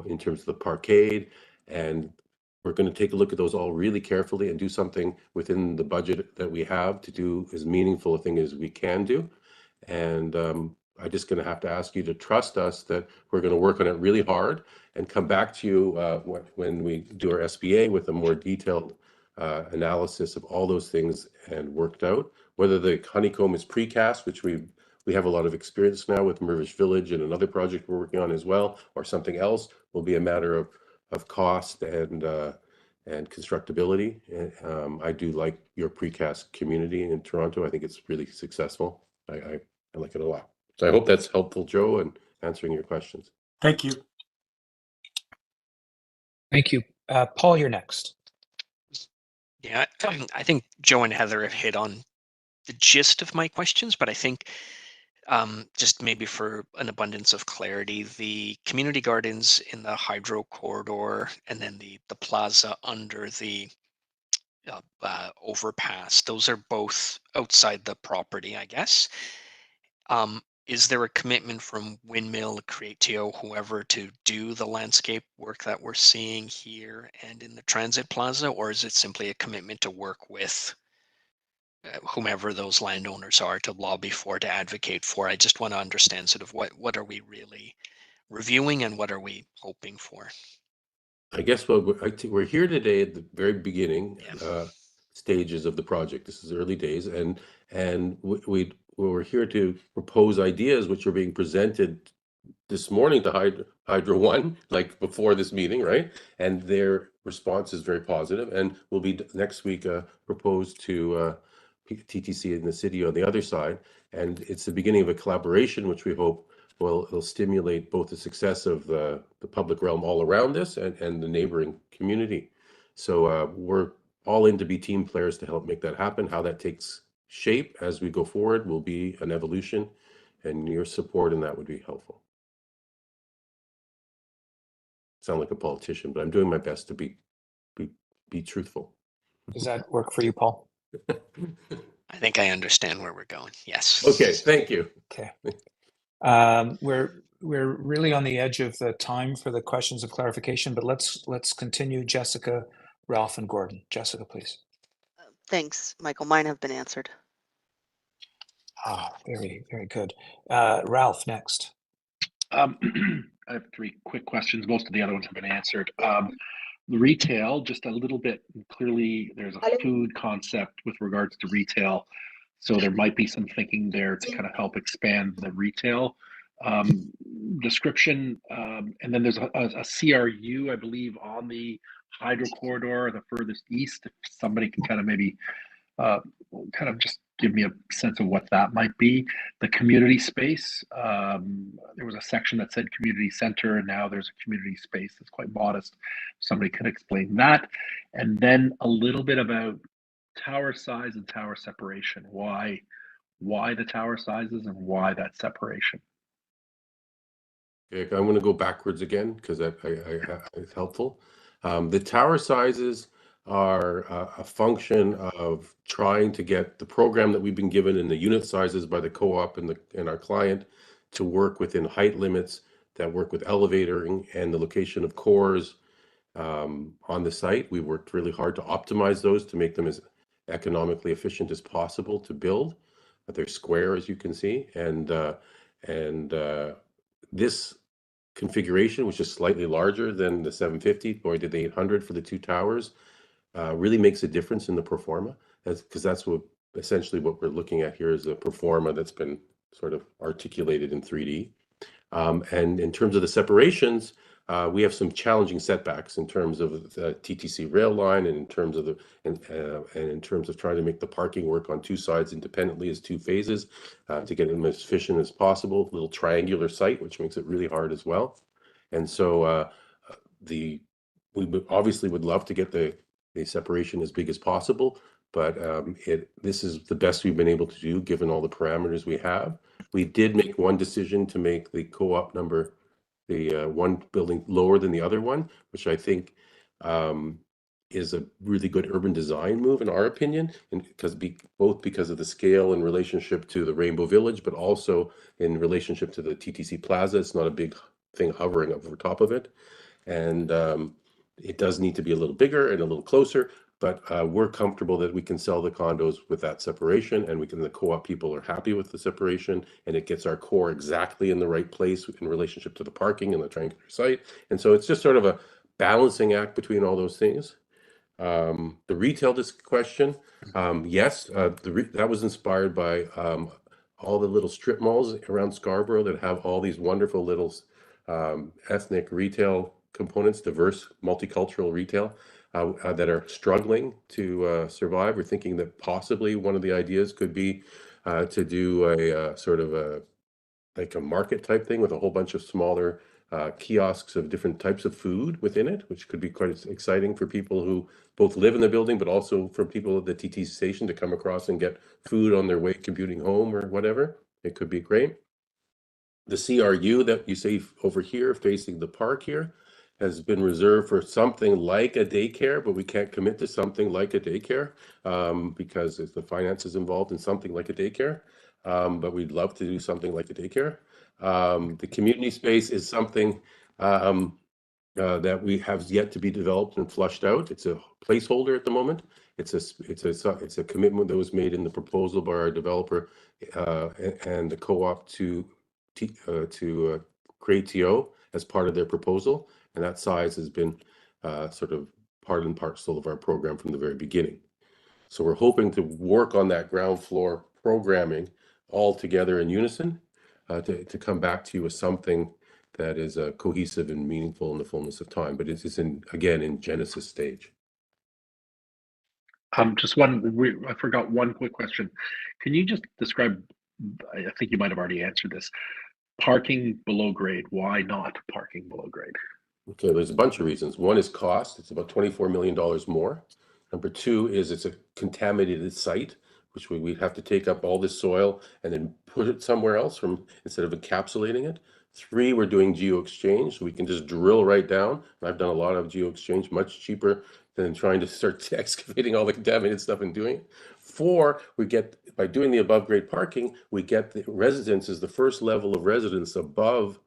in terms of the parkade. And we're going to take a look at those all really carefully and do something within the budget that we have to do as meaningful a thing as we can do. And I'm just going to have to ask you to trust us that we're going to work on it really hard and come back to you when we do our SBA with a more detailed analysis of all those things and worked out. Whether the honeycomb is precast, which we have a lot of experience now with Mirvish Village and another project we're working on as well, or something else, will be a matter of cost and constructability. I do like your precast community in Toronto. I think it's really successful. I like it a lot. So I hope that's helpful, Joe, in answering your questions. Thank you. Thank you. Paul, you're next. Yeah, I think Joe and Heather have hit on the gist of my questions, but I think just maybe for an abundance of clarity, the community gardens in the hydro corridor and then the plaza under the overpass, those are both outside the property, I guess. Is there a commitment from Windmill, Creatio, whoever, to do the landscape work that we're seeing here and in the transit plaza, or is it simply a commitment to work with whomever those landowners are to lobby for, to advocate for? I just want to understand sort of what are we really reviewing and what are we hoping for? I guess we're here today at the very beginning stages of the project. This is early days, and we're here to propose ideas which are being presented this morning to Hydro One, like before this meeting, right? And their response is very positive, and will be next week proposed to TTC in the city on the other side. And it's the beginning of a collaboration, which we hope will stimulate both the success of the public realm all around this and the neighboring community. So we're all in to be team players to help make that happen. How that takes shape as we go forward will be an evolution, and your support in that would be helpful. Sound like a politician, but I'm doing my best to be truthful. Does that work for you, Paul? I think I understand where we're going. Yes. Okay, thank you. Okay. We're really on the edge of the time for the questions of clarification, but let's continue. Jessica, Ralph, and Gordon. Jessica, please. Thanks, Michael. Mine have been answered. Ah, very, very good. Ralph, next. I have three quick questions. Most of the other ones have been answered. The retail, just a little bit, clearly there's a food concept with regards to retail. So there might be some thinking there to kind of help expand the retail description. And then there's a CRU, I believe, on the hydro corridor, the furthest east. If somebody can kind of maybe kind of just give me a sense of what that might be. The community space, there was a section that said community center, and now there's a community space that's quite modest. Somebody could explain that. And then a little bit about tower size and tower separation. Why the tower sizes and why that separation? Okay, I'm going to go backwards again because it's helpful. The tower sizes are a function of trying to get the program that we've been given and the unit sizes by the co-op and our client to work within height limits that work with elevating and the location of cores on the site. We worked really hard to optimize those to make them as economically efficient as possible to build. They're square, as you can see, and this configuration, which is slightly larger than the 750, or did the 800 for the two towers, really makes a difference in the pro forma, because that's what essentially what we're looking at here is a pro forma that's been sort of articulated in 3D. And in terms of the separations, we have some challenging setbacks in terms of the TTC rail line, and in terms of in terms of trying to make the parking work on two sides independently as two phases to get them as efficient as possible. Little triangular site, which makes it really hard as well. And so we obviously would love to get the a separation as big as possible, but this is the best we've been able to do given all the parameters we have. We did make one decision to make the co-op number, the one building lower than the other one, which I think is a really good urban design move in our opinion, and both because of the scale in relationship to the Rainbow Village, but also in relationship to the TTC Plaza. It's not a big thing hovering over top of it, and it does need to be a little bigger and a little closer, but we're comfortable that we can sell the condos with that separation, and the co-op people are happy with the separation, and it gets our core exactly in the right place in relationship to the parking and the triangular site. And so it's just sort of a balancing act between all those things. The retail question, yes, that was inspired by all the little strip malls around Scarborough that have all these wonderful little ethnic retail components, diverse multicultural retail that are struggling to survive. We're thinking that possibly one of the ideas could be to do a sort of like a market type thing with a whole bunch of smaller kiosks of different types of food within it, which could be quite exciting for people who both live in the building, but also for people at the TT station to come across and get food on their way commuting home or whatever. It could be great. The CRU that you see over here facing the park here has been reserved for something like a daycare, but we can't commit to something like a daycare because the finances involved in something like a daycare. But we'd love to do something like a daycare. The community space is something that we have yet to be developed and flushed out. It's a placeholder at the moment. It's a commitment that was made in the proposal by our developer and the co-op to create TO as part of their proposal, and that size has been sort of part and parcel of our program from the very beginning. So we're hoping to work on that ground floor programming all together in unison to come back to you with something that is cohesive and meaningful in the fullness of time, but it's again in Genesis stage. Just I forgot one quick question. Can you just describe, I think you might have already answered this, parking below grade? Why not parking below grade? Okay, there's a bunch of reasons. One is cost. It's about $24 million more. Number two is it's a contaminated site, which we'd have to take up all this soil and then put it somewhere else instead of encapsulating it. Three, we're doing geo-exchange, so we can just drill right down. I've done a lot of geo-exchange, much cheaper than trying to start excavating all the contaminated stuff and doing it. Four, by doing the above grade parking, we get the residences, the first level of residence above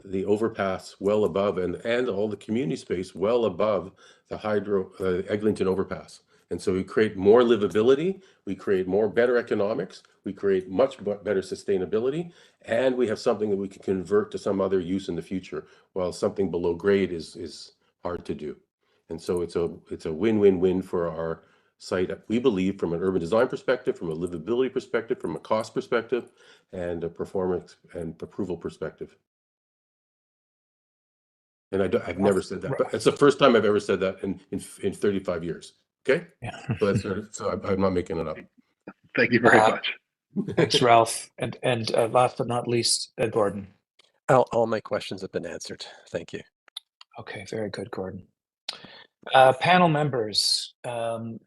the overpass, well above, and all the community space well above the Eglinton overpass. And so we create more livability, we create better economics, we create much better sustainability, and we have something that we can convert to some other use in the future, while something below grade is hard to do. And so it's a win-win-win for our site, we believe, from an urban design perspective, from a livability perspective, from a cost perspective, and a performance and approval perspective. And I've never said that, but it's the first time I've ever said that in 35 years. Okay. Yeah. So I'm not making it up. Thank you very much. Thanks, Ralph. And last but not least, Gordon. All my questions have been answered. Thank you. Okay, very good, Gordon. Panel members, now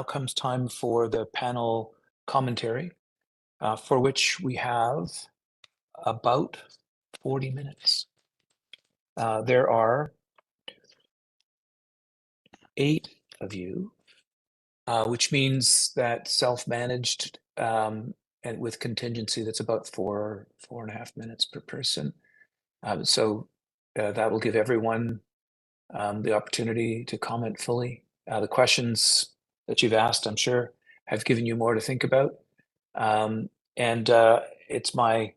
comes time for the panel commentary, for which we have about 40 minutes. There are 8 of you, which means that self-managed and with contingency, that's about 4.5 minutes per person. So that will give everyone the opportunity to comment fully. The questions that you've asked, I'm sure, have given you more to think about. And it's my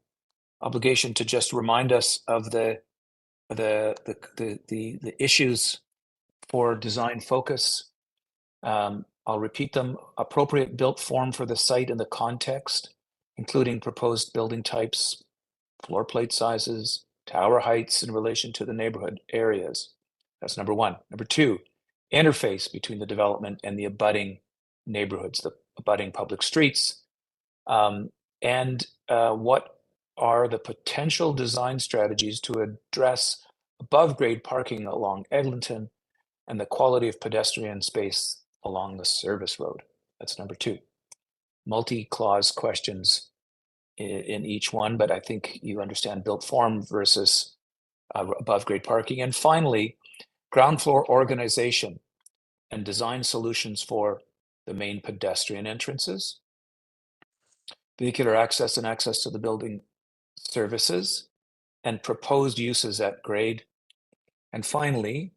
obligation to just remind us of the issues for design focus. I'll repeat them: appropriate built form for the site and the context, including proposed building types, floor plate sizes, tower heights in relation to the neighborhood areas. That's number one. Number two, interface between the development and the abutting neighborhoods, the abutting public streets. And what are the potential design strategies to address above grade parking along Eglinton and the quality of pedestrian space along the service road. That's number 2. Multi-clause questions in each one, but I think you understand built form versus above grade parking. And finally, ground floor organization and design solutions for the main pedestrian entrances, vehicular access and access to the building services, and proposed uses at grade. And finally,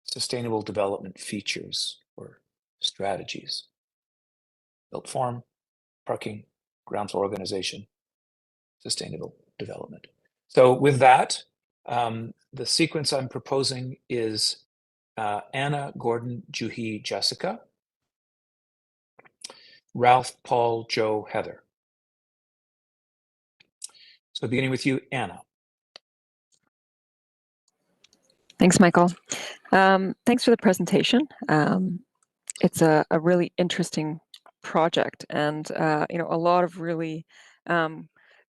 sustainable development features or strategies. Built form, parking, ground floor organization, sustainable development. So with that, the sequence I'm proposing is Anna, Gordon, Juhi, Jessica, Ralph, Paul, Joe, Heather. So beginning with you, Anna. Thanks, Michael. Thanks for the presentation. It's a really interesting project, and a lot of really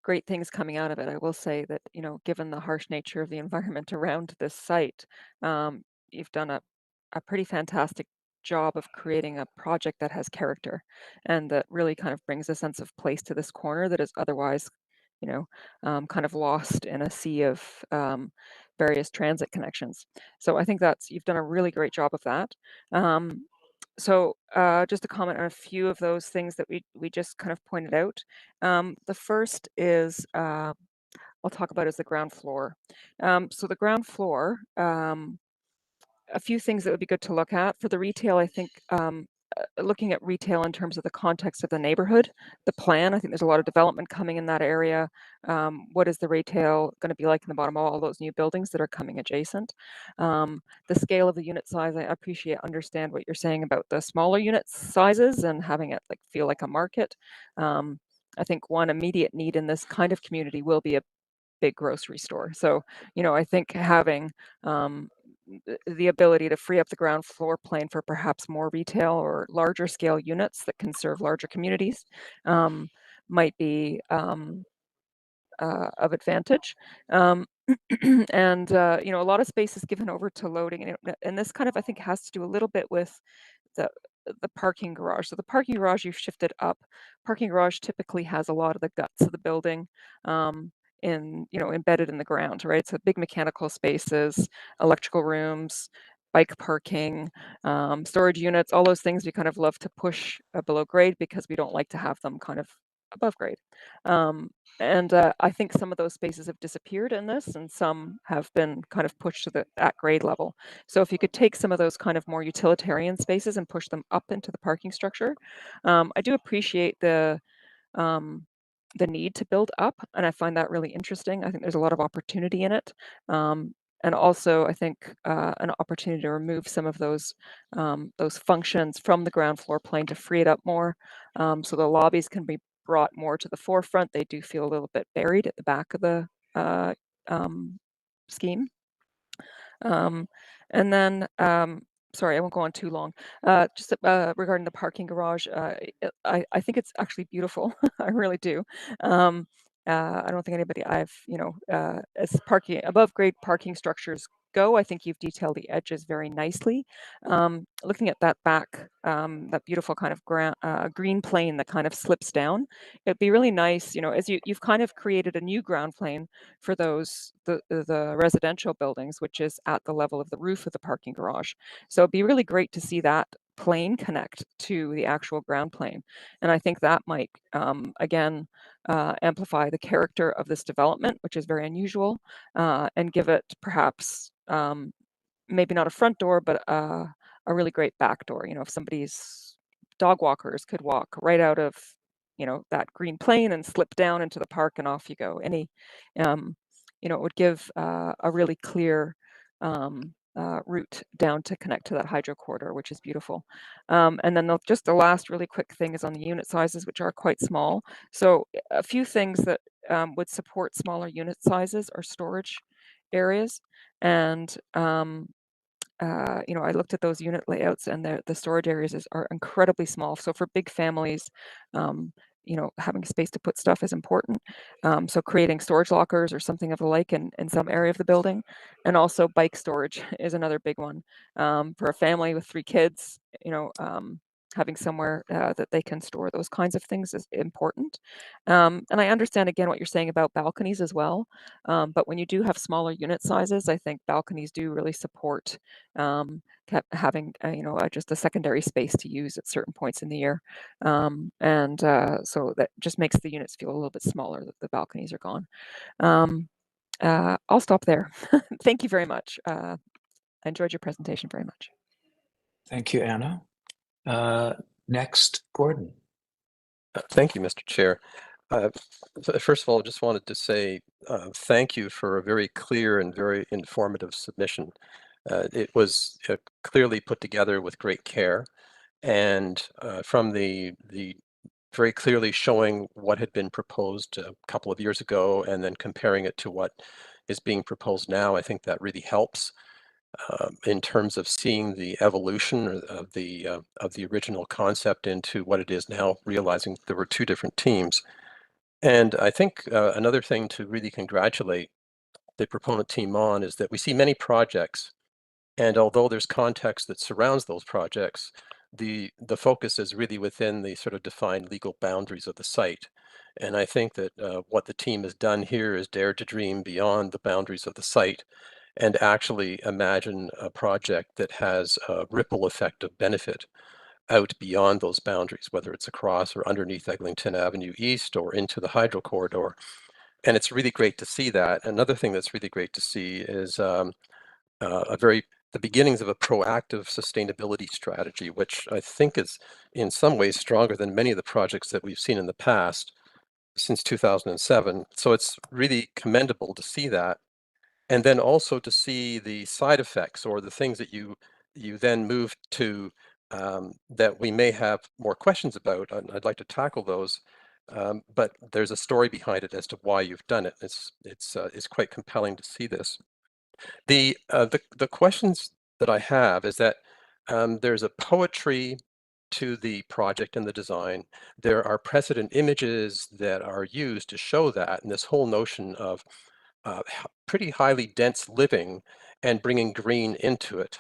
great things coming out of it. I will say that given the harsh nature of the environment around this site, you've done a pretty fantastic job of creating a project that has character and that really kind of brings a sense of place to this corner that is otherwise kind of lost in a sea of various transit connections. So I think you've done a really great job of that. So just to comment on a few of those things that we just kind of pointed out. The first is I'll talk about is the ground floor. So the ground floor, a few things that would be good to look at for the retail. I think looking at retail in terms of the context of the neighborhood, the plan. I think there's a lot of development coming in that area. What is the retail going to be like in the bottom of all those new buildings that are coming adjacent? The scale of the unit size, I understand what you're saying about the smaller unit sizes and having it feel like a market. I think one immediate need in this kind of community will be a big grocery store. So, I think having the ability to free up the ground floor plane for perhaps more retail or larger scale units that can serve larger communities might be of advantage. And a lot of space is given over to loading, and this kind of I think has to do a little bit with the parking garage. So the parking garage you've shifted up. Parking garage typically has a lot of the guts of the building embedded in the ground, right? So big mechanical spaces, electrical rooms, bike parking, storage units, all those things we kind of love to push below grade because we don't like to have them kind of above grade. And I think some of those spaces have disappeared in this, and some have been kind of pushed to at grade level. So if you could take some of those kind of more utilitarian spaces and push them up into the parking structure. I do appreciate the need to build up, and I find that really interesting. I think there's a lot of opportunity in it. And also, I think an opportunity to remove some of those functions from the ground floor plane to free it up more, so the lobbies can be brought more to the forefront. They do feel a little bit buried at the back of the scheme. And then, sorry, I won't go on too long. Just regarding the parking garage, I think it's actually beautiful. I really do. I don't think anybody as parking above grade parking structures go, I think you've detailed the edges very nicely. Looking at that back, that beautiful kind of green plane that kind of slips down, it'd be really nice, as you've kind of created a new ground plane for the residential buildings, which is at the level of the roof of the parking garage. So it'd be really great to see that plane connect to the actual ground plane. And I think that might, again, amplify the character of this development, which is very unusual, and give it perhaps maybe not a front door, but a really great back door. If somebody's dog walkers could walk right out of that green plane and slip down into the park and off you go. It would give a really clear route down to connect to that hydro corridor, which is beautiful. And then just the last really quick thing is on the unit sizes, which are quite small. So a few things that would support smaller unit sizes are storage areas. And I looked at those unit layouts, and the storage areas are incredibly small. So for big families, having space to put stuff is important. So creating storage lockers or something of the like in some area of the building. And also bike storage is another big one. For a family with 3 kids, having somewhere that they can store those kinds of things is important. And I understand again what you're saying about balconies as well. But when you do have smaller unit sizes, I think balconies do really support having just a secondary space to use at certain points in the year. So that just makes the units feel a little bit smaller that the balconies are gone. I'll stop there. Thank you very much. I enjoyed your presentation very much. Thank you, Anna. Next, Gordon. Thank you, Mr. Chair. First of all, just wanted to say thank you for a very clear and very informative submission. It was clearly put together with great care, and from the very clearly showing what had been proposed a couple of years ago and then comparing it to what is being proposed now, I think that really helps in terms of seeing the evolution of the original concept into what it is now, realizing there were 2 different teams. And I think another thing to really congratulate the proponent team on is that we see many projects, and although there's context that surrounds those projects, the focus is really within the sort of defined legal boundaries of the site. And I think that what the team has done here is dared to dream beyond the boundaries of the site and actually imagine a project that has a ripple effect of benefit out beyond those boundaries, whether it's across or underneath Eglinton Avenue East or into the hydro corridor. And it's really great to see that. Another thing that's really great to see is the beginnings of a proactive sustainability strategy, which I think is in some ways stronger than many of the projects that we've seen in the past since 2007. So it's really commendable to see that. And then also to see the side effects or the things that you then move to that we may have more questions about. And I'd like to tackle those. But there's a story behind it as to why you've done it. It's quite compelling to see this. The questions that I have is that there's a poetry to the project and the design. There are precedent images that are used to show that, and this whole notion of pretty highly dense living and bringing green into it.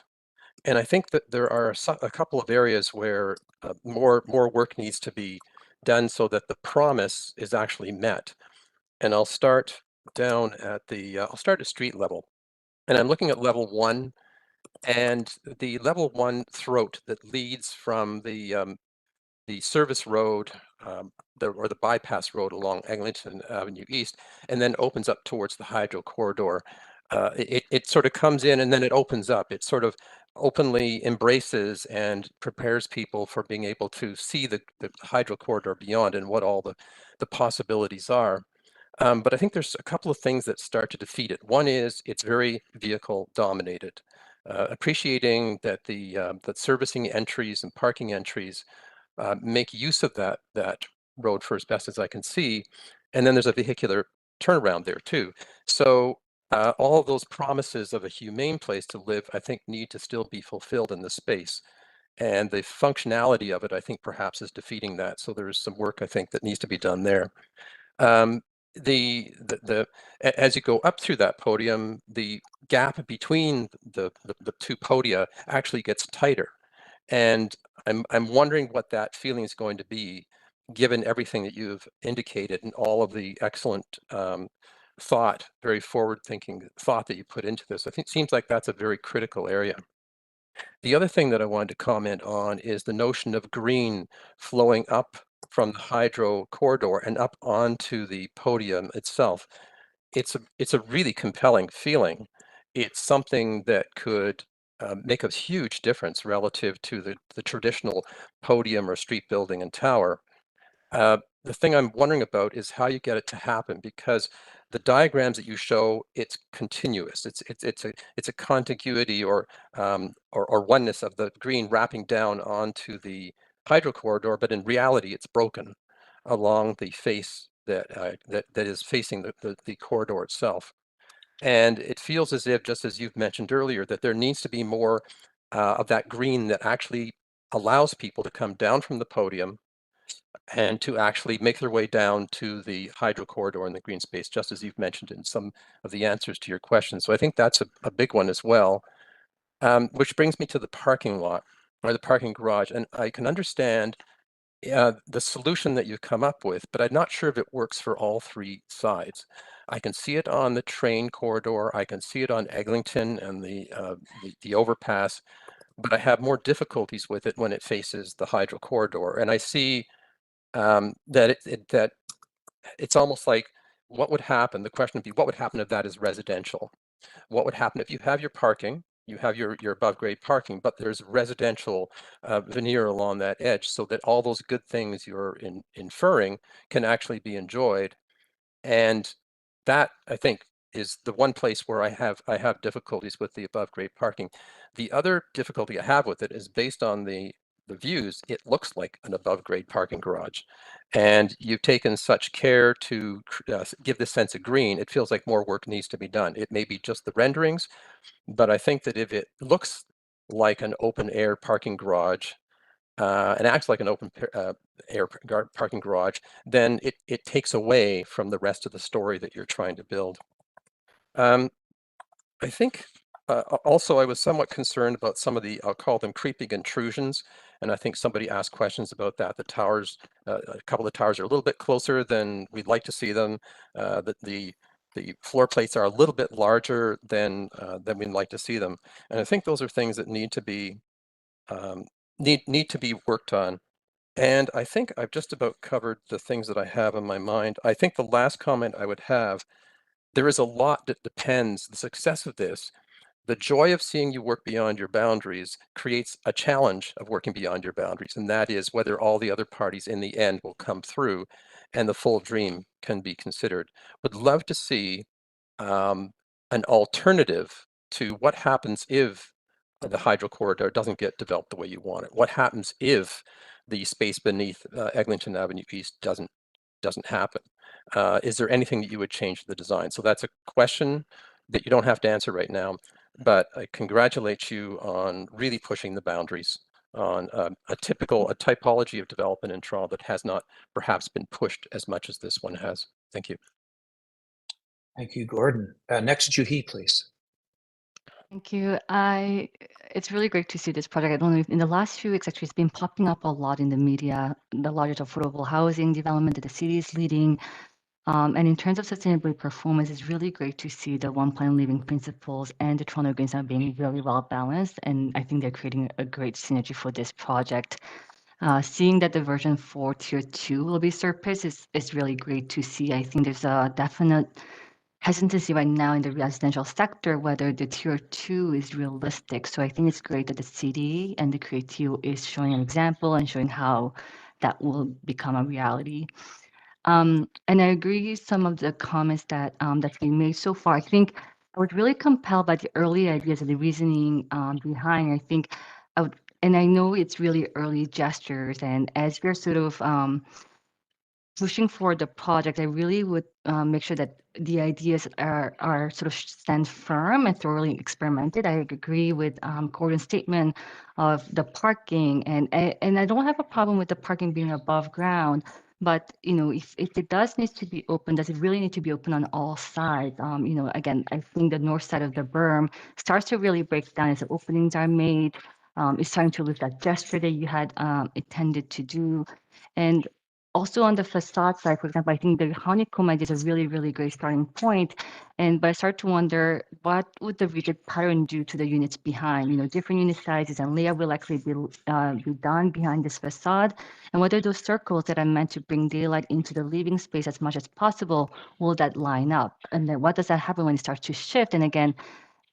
And I think that there are a couple of areas where more work needs to be done so that the promise is actually met. And I'll start down at I'll start at street level. And I'm looking at level 1, and the level 1 throat that leads from the service road or the bypass road along Eglinton Avenue East, and then opens up towards the hydro corridor. It sort of comes in and then it opens up. It sort of openly embraces and prepares people for being able to see the hydro corridor beyond and what all the possibilities are. But I think there's a couple of things that start to defeat it. One is it's very vehicle dominated. Appreciating that that servicing entries and parking entries make use of that road for as best as I can see. And then there's a vehicular turnaround there too. So all of those promises of a humane place to live, I think, need to still be fulfilled in the space. And the functionality of it, I think, perhaps is defeating that. So there's some work, I think, that needs to be done there. As you go up through that podium, the gap between the 2 podia actually gets tighter. And I'm wondering what that feeling is going to be, given everything that you've indicated and all of the excellent thought, very forward-thinking thought that you put into this. I think it seems like that's a very critical area. The other thing that I wanted to comment on is the notion of green flowing up from the hydro corridor and up onto the podium itself. It's a really compelling feeling. It's something that could make a huge difference relative to the traditional podium or street building and tower. The thing I'm wondering about is how you get it to happen, because the diagrams that you show, it's continuous. It's a contiguity or oneness of the green wrapping down onto the hydro corridor, but in reality, it's broken along the face that is facing the corridor itself. And it feels as if, just as you've mentioned earlier, that there needs to be more of that green that actually allows people to come down from the podium and to actually make their way down to the hydro corridor and the green space, just as you've mentioned in some of the answers to your questions. So I think that's a big one as well, which brings me to the parking lot or the parking garage. And I can understand the solution that you've come up with, but I'm not sure if it works for all three sides. I can see it on the train corridor. I can see it on Eglinton and the overpass, but I have more difficulties with it when it faces the hydro corridor. And I see that that it's almost like what would happen? The question would be, what would happen if that is residential? What would happen if you have your parking, you have your above grade parking, but there's residential veneer along that edge so that all those good things you're inferring can actually be enjoyed. And that, I think, is the one place where I have difficulties with the above grade parking. The other difficulty I have with it is based on the views, it looks like an above grade parking garage. And you've taken such care to give this sense of green, it feels like more work needs to be done. It may be just the renderings, but I think that if it looks like an open air parking garage, and acts like an open air parking garage, then it takes away from the rest of the story that you're trying to build. I think also I was somewhat concerned about some of the, I'll call them creeping intrusions. And I think somebody asked questions about that. The towers, a couple of the towers are a little bit closer than we'd like to see them. The floor plates are a little bit larger than we'd like to see them. And I think those are things that need to be need to be worked on. And I think I've just about covered the things that I have in my mind. I think the last comment I would have, there is a lot that depends, the success of this, the joy of seeing you work beyond your boundaries creates a challenge of working beyond your boundaries. And that is whether all the other parties in the end will come through and the full dream can be considered. Would love to see an alternative to what happens if the hydro corridor doesn't get developed the way you want it. What happens if the space beneath Eglinton Avenue East doesn't happen? Is there anything that you would change to the design? So that's a question that you don't have to answer right now, but I congratulate you on really pushing the boundaries on a typology of development in Toronto that has not perhaps been pushed as much as this one has. Thank you. Thank you, Gordon. Next, Juhi, please. Thank you. It's really great to see this project. I don't know if in the last few weeks, actually, it's been popping up a lot in the media, the largest affordable housing development that the city is leading. And in terms of sustainability performance, it's really great to see the One Planet Living principles and the Toronto Green Zone being really well balanced. And I think they're creating a great synergy for this project. Seeing that the version 4 Tier 2 will be surfaced is really great to see. I think there's a definite hesitancy right now in the residential sector whether the Tier 2 is realistic. So I think it's great that the city and the Creative is showing an example and showing how that will become a reality. And I agree with some of the comments that that's been made so far. I think I was really compelled by the early ideas and the reasoning behind. I think and I know it's really early gestures, and as we're sort of pushing for the project, I really would make sure that the ideas are sort of stand firm and thoroughly experimented. I agree with Gordon's statement of the parking, and I don't have a problem with the parking being above ground. But if it does need to be open, does it really need to be open on all sides? Again, I think the north side of the berm starts to really break down as the openings are made. It's starting to lose that gesture that you had intended to do, and also on the facade side, for example, I think the honeycomb idea is a really, really great starting point. But I start to wonder, what would the rigid pattern do to the units behind? Different unit sizes and layout will actually be done behind this facade. And whether those circles that are meant to bring daylight into the living space as much as possible, will that line up? And then what does that happen when it starts to shift? And again,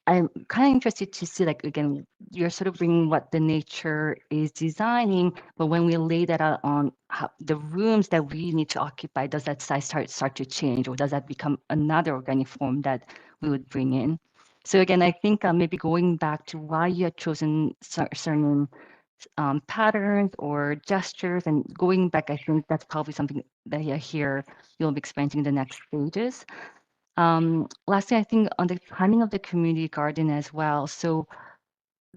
I'm kind of interested to see, again, you're sort of bringing what the nature is designing, but when we lay that out on the rooms that we need to occupy, does that size start to change, or does that become another organic form that we would bring in? So again, I think maybe going back to why you had chosen certain patterns or gestures, and going back, I think that's probably something that you'll be experiencing in the next stages. Lastly, I think on the timing of the community garden as well. So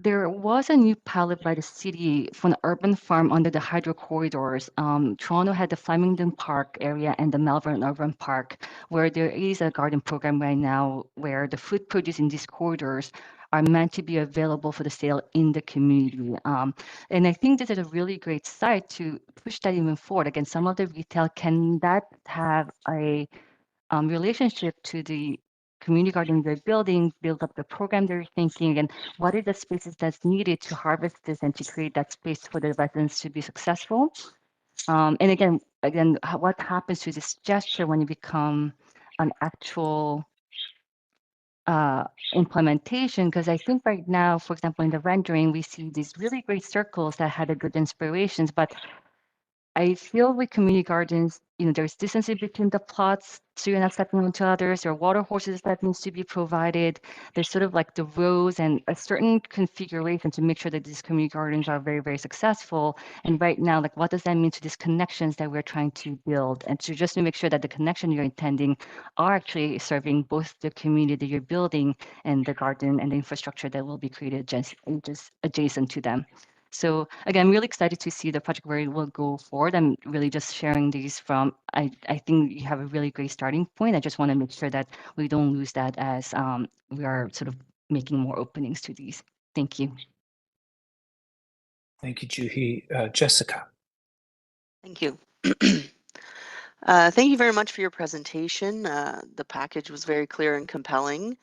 there was a new pilot by the city for an urban farm under the hydro corridors. Toronto had the Flemington Park area and the Melbourne Urban Park, where there is a garden program right now where the food produced in these corridors are meant to be available for the sale in the community. And I think this is a really great site to push that even forward. Again, some of the retail can that have a relationship to the community garden they're building, build up the program they're thinking, and what are the spaces that's needed to harvest this and to create that space for the residents to be successful. And again, what happens to this gesture when you become an actual implementation? Because I think right now, for example, in the rendering, we see these really great circles that had a good inspirations, but I feel with community gardens, there's distancing between the plots, so you're not stepping onto others. There are water horses that needs to be provided. There's sort of like the rows and a certain configuration to make sure that these community gardens are very, very successful. And right now, like, what does that mean to these connections that we're trying to build? And to just to make sure that the connection you're intending are actually serving both the community that you're building and the garden and the infrastructure that will be created just adjacent to them. So again, I'm really excited to see the project where it will go forward. I'm really just sharing these from, I think you have a really great starting point. I just want to make sure that we don't lose that as we are sort of making more openings to these. Thank you. Thank you, Juhi. Jessica. Thank you. Thank you very much for your presentation. The package was very clear and compelling.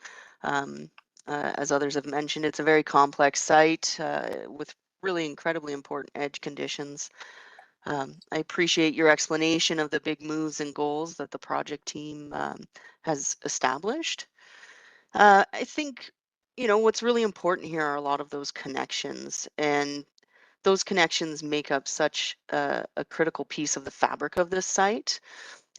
As others have mentioned, it's a very complex site with really incredibly important edge conditions. I appreciate your explanation of the big moves and goals that the project team has established. I think, what's really important here are a lot of those connections, and those connections make up such a critical piece of the fabric of this site.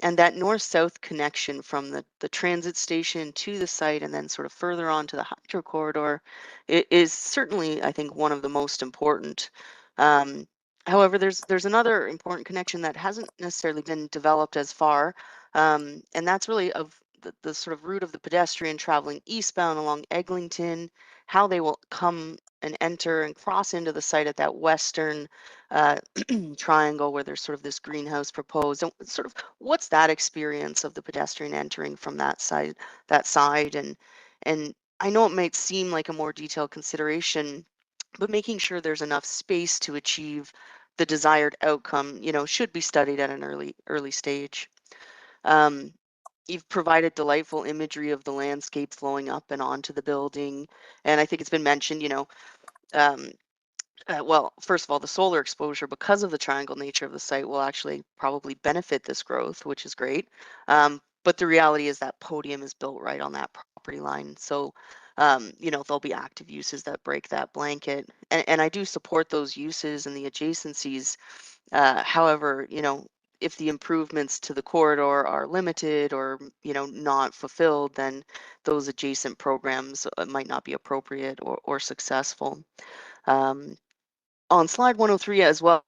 And that north-south connection from the transit station to the site and then sort of further on to the hydro corridor is certainly, I think, one of the most important. Um, However, there's another important connection that hasn't necessarily been developed as far, and that's really of the sort of route of the pedestrian traveling eastbound along Eglinton, how they will come and enter and cross into the site at that western triangle where there's sort of this greenhouse proposed, and sort of what's that experience of the pedestrian entering from that side, and I know it might seem like a more detailed consideration, but making sure there's enough space to achieve the desired outcome, should be studied at an early stage. You've provided delightful imagery of the landscape flowing up and onto the building, and I think it's been mentioned, um, well, first of all, the solar exposure, because of the triangle nature of the site, will actually probably benefit this growth, which is great. But the reality is that podium is built right on that property line. So, there'll be active uses that break that blanket. And I do support those uses and the adjacencies. However, if the improvements to the corridor are limited or, not fulfilled, then those adjacent programs might not be appropriate or successful. On slide 103 as well,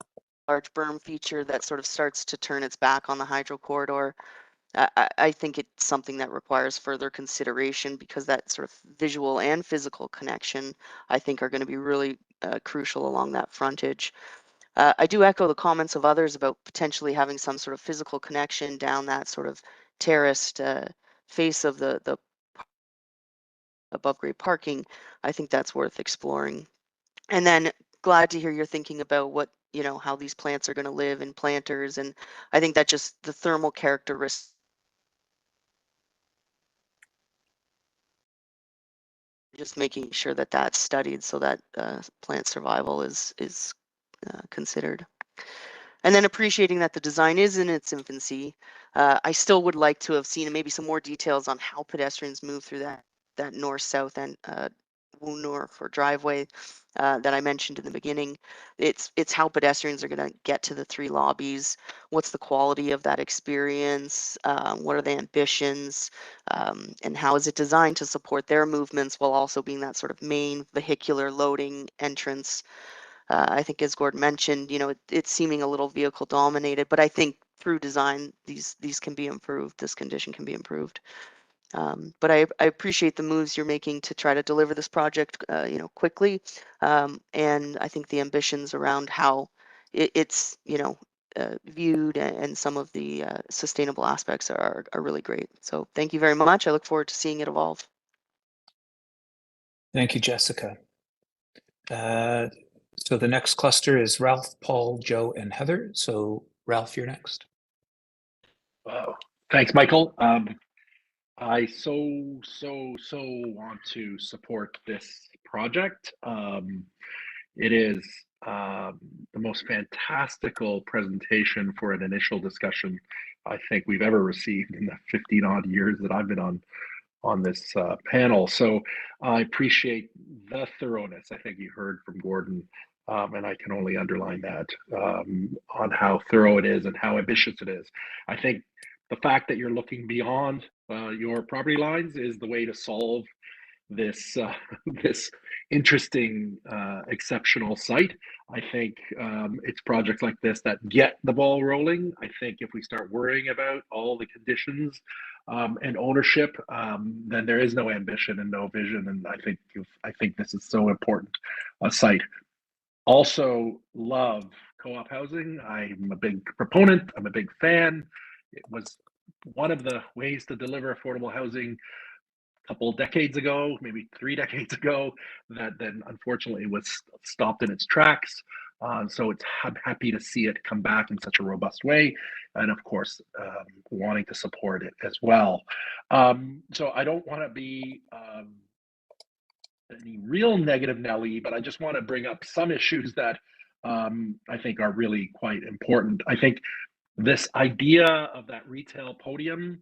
large berm feature that sort of starts to turn its back on the hydro corridor. I think it's something that requires further consideration because that sort of visual and physical connection, I think, are going to be really crucial along that frontage. I do echo the comments of others about potentially having some sort of physical connection down that sort of terraced face of the above grade parking. I think that's worth exploring. And then glad to hear you're thinking about what, how these plants are going to live in planters. And I think that just the thermal characteristics, just making sure that that's studied so that plant survival is considered. And then appreciating that the design is in its infancy. I still would like to have seen maybe some more details on how pedestrians move through that north-south and north or driveway that I mentioned in the beginning. It's how pedestrians are going to get to the three lobbies. What's the quality of that experience? What are the ambitions? And how is it designed to support their movements while also being that sort of main vehicular loading entrance? I think, as Gordon mentioned, it's seeming a little vehicle dominated, but I think through design, these can be improved. This condition can be improved. But I appreciate the moves you're making to try to deliver this project, quickly. And I think the ambitions around how it's, viewed and some of the sustainable aspects are really great. So thank you very much. I look forward to seeing it evolve. Thank you, Jessica. So the next cluster is Ralph, Paul, Joe, and Heather. So Ralph, you're next. Wow. Thanks, Michael. I so want to support this project. It is the most fantastical presentation for an initial discussion I think we've ever received in the 15 odd years that I've been on this panel. So I appreciate the thoroughness. I think you heard from Gordon, and I can only underline that on how thorough it is and how ambitious it is. I think the fact that you're looking beyond your property lines is the way to solve this this interesting, exceptional site. I think it's projects like this that get the ball rolling. I think if we start worrying about all the conditions and ownership, then there is no ambition and no vision. And I think this is so important a site. Also love co-op housing. I'm a big proponent. I'm a big fan. It was one of the ways to deliver affordable housing couple decades ago, maybe 3 decades ago, that then unfortunately was stopped in its tracks. So I'm happy to see it come back in such a robust way, and of course, wanting to support it as well. So I don't want to be any real negative Nelly, but I just want to bring up some issues that I think are really quite important. I think this idea of that retail podium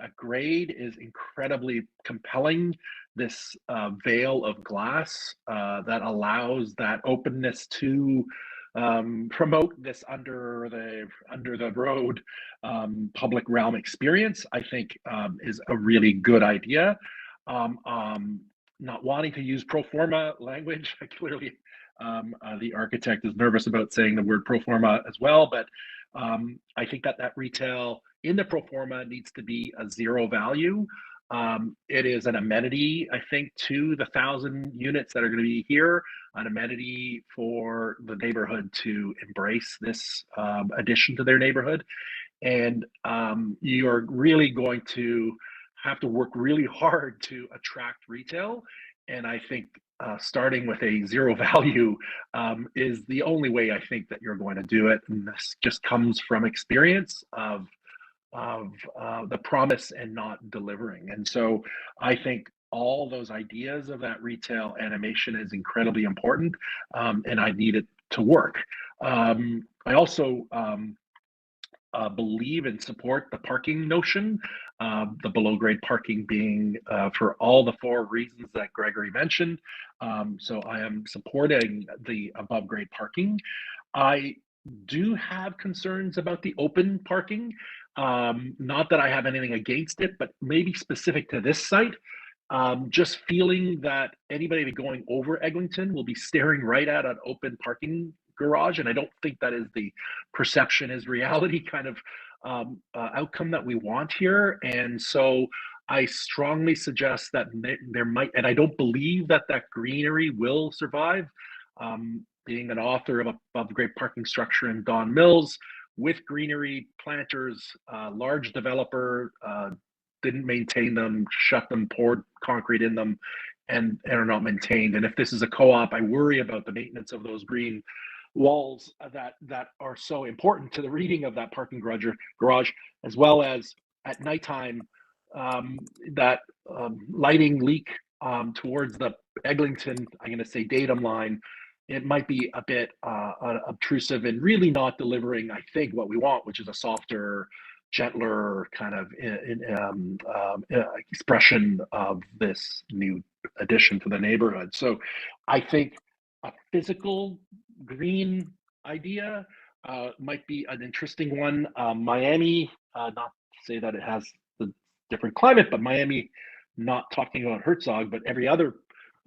at grade is incredibly compelling. This veil of glass that allows that openness to promote this under the road public realm experience, I think is a really good idea. Not wanting to use pro forma language, clearly the architect is nervous about saying the word pro forma as well, but I think that retail in the pro forma needs to be a zero value. It is an amenity, I think, to the 1,000 units that are going to be here, an amenity for the neighborhood to embrace this addition to their neighborhood. And you're really going to have to work really hard to attract retail. And I think starting with a zero value is the only way I think that you're going to do it. And this just comes from experience of the promise and not delivering. And so I think all those ideas of that retail animation is incredibly important, and I need it to work. I also believe and support the parking notion, the below grade parking being for all the 4 reasons that Gregory mentioned. So I am supporting the above grade parking. I do have concerns about the open parking. Not that I have anything against it, but maybe specific to this site. Just feeling that anybody going over Eglinton will be staring right at an open parking garage, and I don't think that is the perception is reality kind of outcome that we want here. And so I strongly suggest that there might, and I don't believe that greenery will survive. Being an author of above grade parking structure in Don Mills with greenery planters, large developer didn't maintain them, shut them, poured concrete in them, and are not maintained. And if this is a co-op, I worry about the maintenance of those green walls that are so important to the reading of that parking garage, as well as at nighttime that lighting leak towards the Eglinton, I'm going to say datum line. It might be a bit obtrusive and really not delivering, I think, what we want, which is a softer, gentler kind of expression of this new addition to the neighborhood. So I think a physical green idea might be an interesting one. Miami, not to say that it has the different climate, but Miami, not talking about Herzog, but every other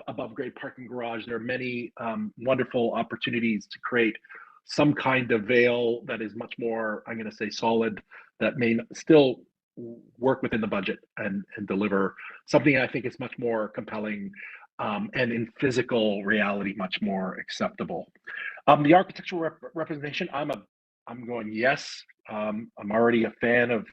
above grade parking garage, there are many wonderful opportunities to create some kind of veil that is much more, I'm going to say, solid, that may still work within the budget and deliver something I think is much more compelling, and in physical reality much more acceptable. The architectural representation, I'm going yes. I'm already a fan of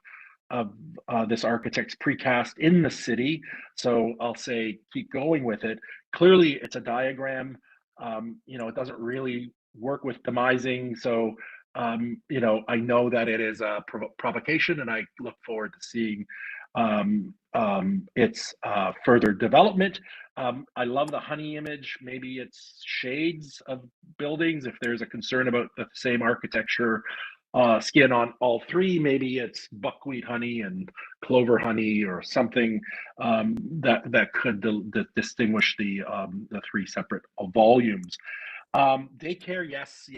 this architect's precast in the city, so I'll say keep going with it. Clearly, it's a diagram. It doesn't really work with demising, so I know that it is a provocation, and I look forward to seeing its further development. I love the honey image. Maybe it's shades of buildings. If there's a concern about the same architecture skin on all three, maybe it's buckwheat honey and clover honey or something that could distinguish the three separate volumes. Daycare, yes.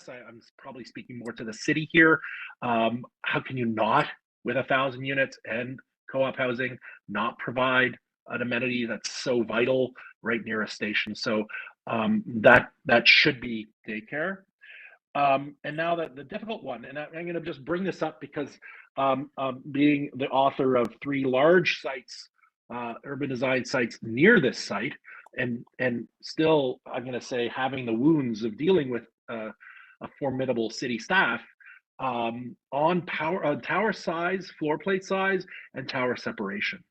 I'm probably speaking more to the city here. How can you not, with 1,000 units and co-op housing, not provide an amenity that's so vital right near a station? So that should be daycare. And now the difficult one, and I'm going to just bring this up because being the author of 3 large sites, urban design sites near this site, and still I'm going to say having the wounds of dealing with a formidable city staff on tower size, floor plate size, and tower separation.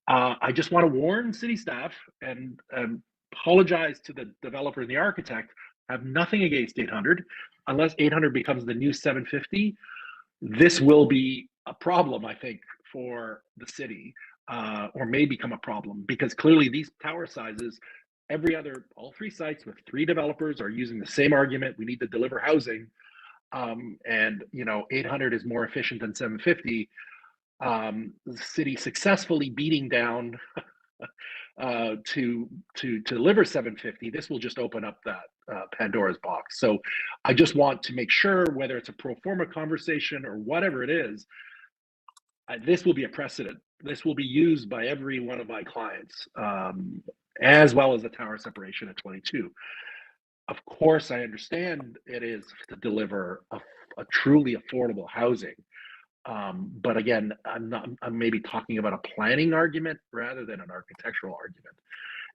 I just want to warn city staff and apologize to the developer and the architect. I have nothing against 800. Unless 800 becomes the new 750, this will be a problem, I think, for the city, or may become a problem, because clearly these tower sizes, all 3 sites with 3 developers are using the same argument. We need to deliver housing, and 800 is more efficient than 750. The city successfully beating down to deliver 750. This will just open up that Pandora's box. So I just want to make sure, whether it's a pro forma conversation or whatever it is, this will be a precedent. This will be used by every one of my clients, as well as the tower separation at 22. Of course, I understand it is to deliver a truly affordable housing. But again, I'm maybe talking about a planning argument rather than an architectural argument.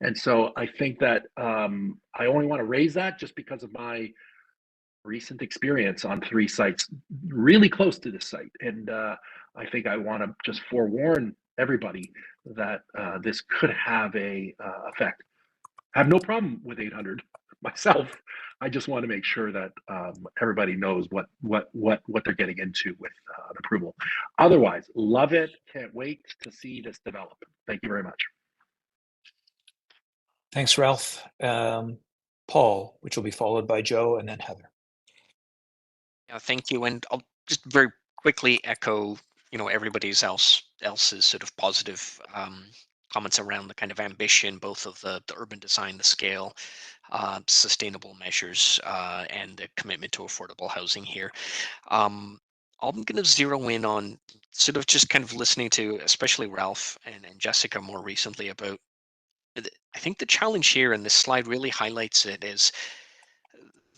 And so I think that I only want to raise that just because of my recent experience on 3 sites really close to this site. And I think I want to just forewarn everybody that this could have a effect. I have no problem with 800 myself. I just want to make sure that everybody knows what they're getting into with approval. Otherwise, love it. Can't wait to see this develop. Thank you very much. Thanks, Ralph. Paul, which will be followed by Joe and then Heather. Yeah, thank you. And I'll just very quickly echo, everybody's else's sort of positive comments around the kind of ambition, both of the urban design, the scale, sustainable measures, and the commitment to affordable housing here. I'm going to zero in on sort of just kind of listening to, especially Ralph and Jessica more recently, about, I think the challenge here, and this slide really highlights it, is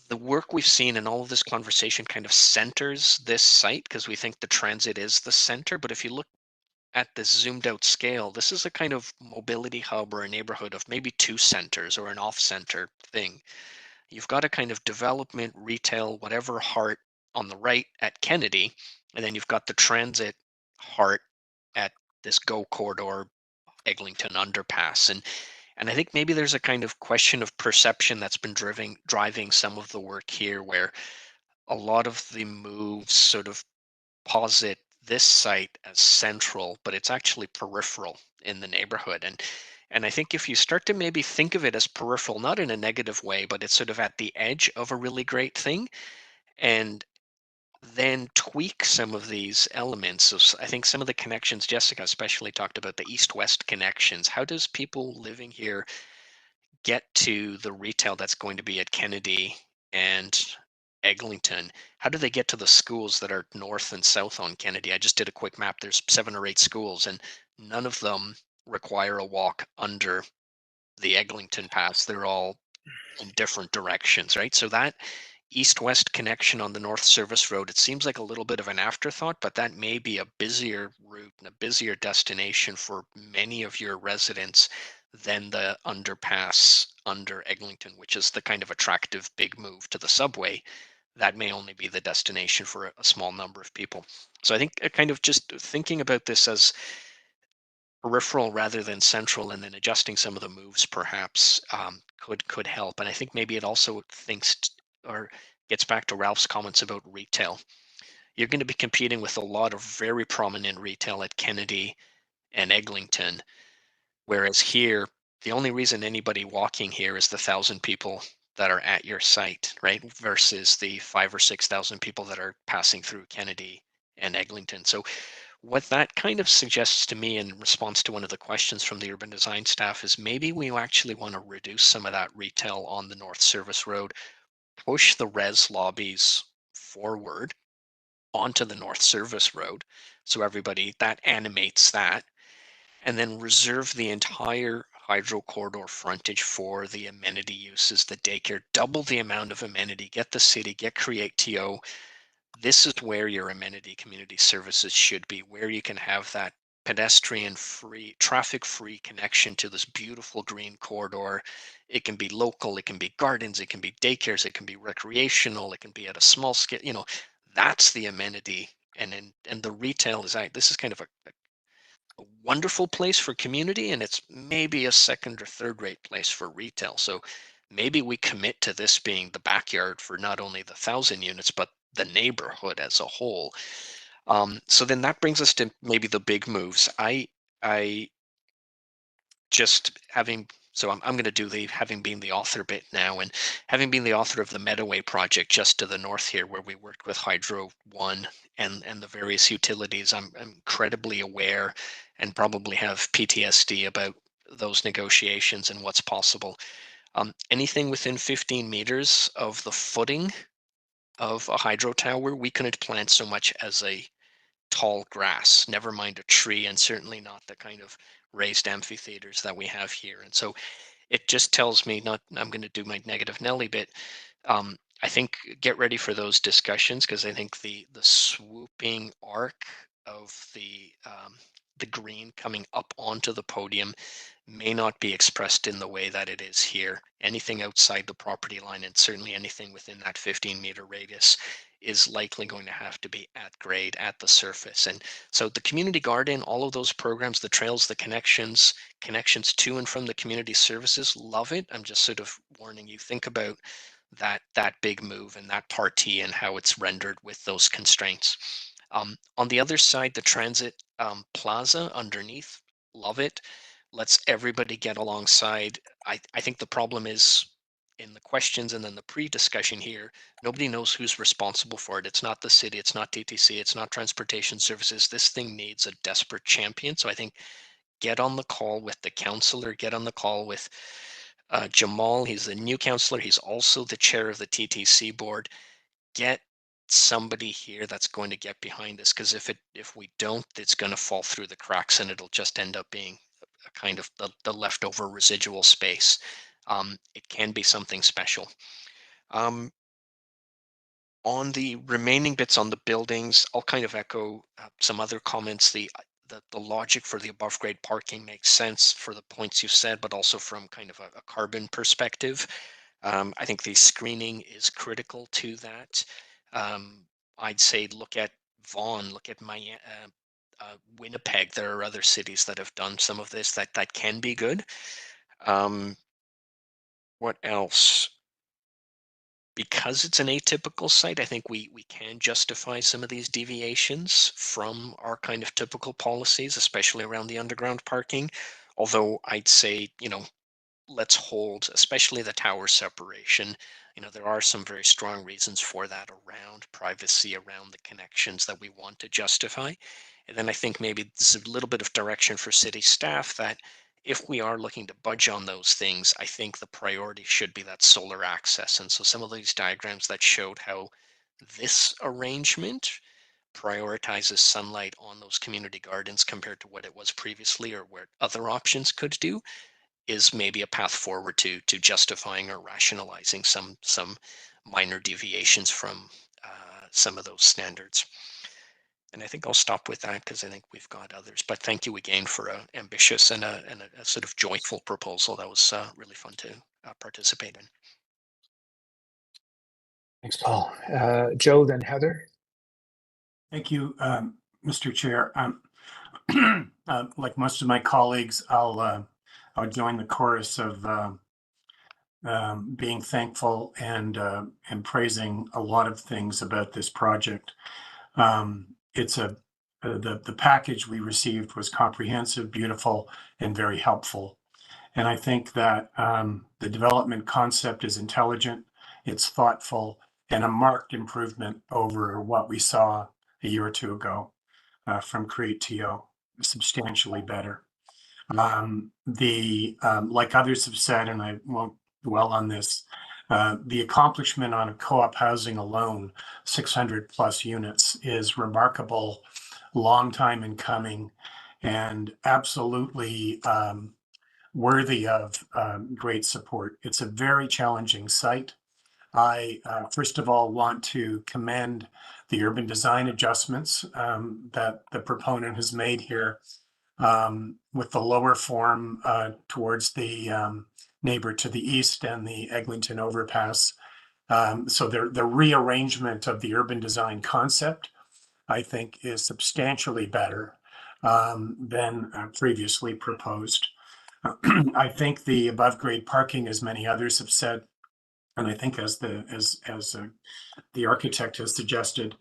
the work we've seen in all of this conversation kind of centers this site because we think the transit is the center. But if you look at this zoomed out scale, this is a kind of mobility hub or a neighborhood of maybe 2 centers or an off center thing. You've got a kind of development, retail, whatever heart on the right at Kennedy, and then you've got the transit heart at this GO corridor, Eglinton underpass. And I think maybe there's a kind of question of perception that's been driving some of the work here, where a lot of the moves sort of posit this site as central, but it's actually peripheral in the neighborhood. And I think if you start to maybe think of it as peripheral, not in a negative way, but it's sort of at the edge of a really great thing, and then tweak some of these elements. So I think some of the connections, Jessica especially talked about the east-west connections. How does people living here get to the retail that's going to be at Kennedy and Eglinton? How do they get to the schools that are north and south on Kennedy? I just did a quick map. There's 7 or 8 schools, and none of them require a walk under the Eglinton Pass. They're all in different directions, right? So that east-west connection on the North Service Road, it seems like a little bit of an afterthought, but that may be a busier route and a busier destination for many of your residents than the underpass under Eglinton, which is the kind of attractive big move to the subway. That may only be the destination for a small number of people. So I think kind of just thinking about this as peripheral rather than central, and then adjusting some of the moves perhaps could help. And I think maybe it also or gets back to Ralph's comments about retail. You're going to be competing with a lot of very prominent retail at Kennedy and Eglinton, whereas here, the only reason anybody walking here is the 1,000 people that are at your site, right? Versus the 5,000 or 6,000 people that are passing through Kennedy and Eglinton. So what that kind of suggests to me in response to one of the questions from the urban design staff is maybe we actually want to reduce some of that retail on the North Service Road, push the res lobbies forward onto the North Service Road. So everybody that animates that, and then reserve the entire hydro corridor frontage for the amenity uses, the daycare, double the amount of amenity, get the city, get Create TO. This is where your amenity community services should be, where you can have that pedestrian free, traffic free connection to this beautiful green corridor. It can be local, it can be gardens, it can be daycares, it can be recreational, it can be at a small scale, that's the amenity. And the retail is, this is kind of a wonderful place for community, and it's maybe a second or third rate place for retail. So maybe we commit to this being the backyard for not only the 1,000 units, but the neighborhood as a whole. So then that brings us to maybe the big moves. I just having, so I'm going to do the having been the author bit now, and having been the author of the Meadoway project just to the north here, where we worked with Hydro One and the various utilities, I'm incredibly aware and probably have PTSD about those negotiations and what's possible. Anything within 15 meters of the footing of a hydro tower, we couldn't plant so much as a tall grass, never mind a tree, and certainly not the kind of raised amphitheaters that we have here. And so it just tells me, not, I'm going to do my negative Nelly bit. I think get ready for those discussions, because I think the swooping arc of the green coming up onto the podium may not be expressed in the way that it is here. Anything outside the property line, and certainly anything within that 15-meter radius, is likely going to have to be at grade at the surface. And so the community garden, all of those programs, the trails, the connections to and from the community services, love it. I'm just sort of warning you, think about that big move and that party and how it's rendered with those constraints. On the other side, the transit plaza underneath, love it. Let's everybody get alongside. I think the problem is in the questions and then the pre-discussion here, nobody knows who's responsible for it. It's not the city, it's not TTC, it's not transportation services. This thing needs a desperate champion. So I think get on the call with the councillor, get on the call with Jamal. He's the new councillor. He's also the chair of the TTC board. Get somebody here that's going to get behind this, because if we don't, it's going to fall through the cracks and it'll just end up being a kind of the leftover residual space. It can be something special. On the remaining bits on the buildings, I'll kind of echo some other comments. The logic for the above grade parking makes sense for the points you said, but also from kind of a carbon perspective. I think the screening is critical to that. I'd say look at Vaughan, look at Winnipeg. There are other cities that have done some of this that can be good. What else? Because it's an atypical site, I think we can justify some of these deviations from our kind of typical policies, especially around the underground parking. Although I'd say, let's hold, especially the tower separation. There are some very strong reasons for that around privacy, around the connections that we want to justify. And then I think maybe this is a little bit of direction for city staff that if we are looking to budge on those things, I think the priority should be that solar access. And so some of these diagrams that showed how this arrangement prioritizes sunlight on those community gardens compared to what it was previously or what other options could do is maybe a path forward to justifying or rationalizing some minor deviations from some of those standards. And I think I'll stop with that because I think we've got others. But thank you again for an ambitious and a sort of joyful proposal. That was really fun to participate in. Thanks, Paul. Joe, then Heather. Thank you, Mr. Chair. Like most of my colleagues, I'll join the chorus of being thankful and praising a lot of things about this project. It's the package we received was comprehensive, beautiful, and very helpful. And I think that the development concept is intelligent, it's thoughtful, and a marked improvement over what we saw a year or two ago from Create TO, substantially better. Like others have said, and I won't dwell on this, the accomplishment on a co-op housing alone, 600 plus units, is remarkable, long time in coming, and absolutely worthy of great support. It's a very challenging site. I, first of all, want to commend the urban design adjustments that the proponent has made here with the lower form towards the neighbor to the east and the Eglinton overpass. So the rearrangement of the urban design concept, I think, is substantially better than previously proposed. I think the above grade parking, as many others have said, and I think as the architect has suggested,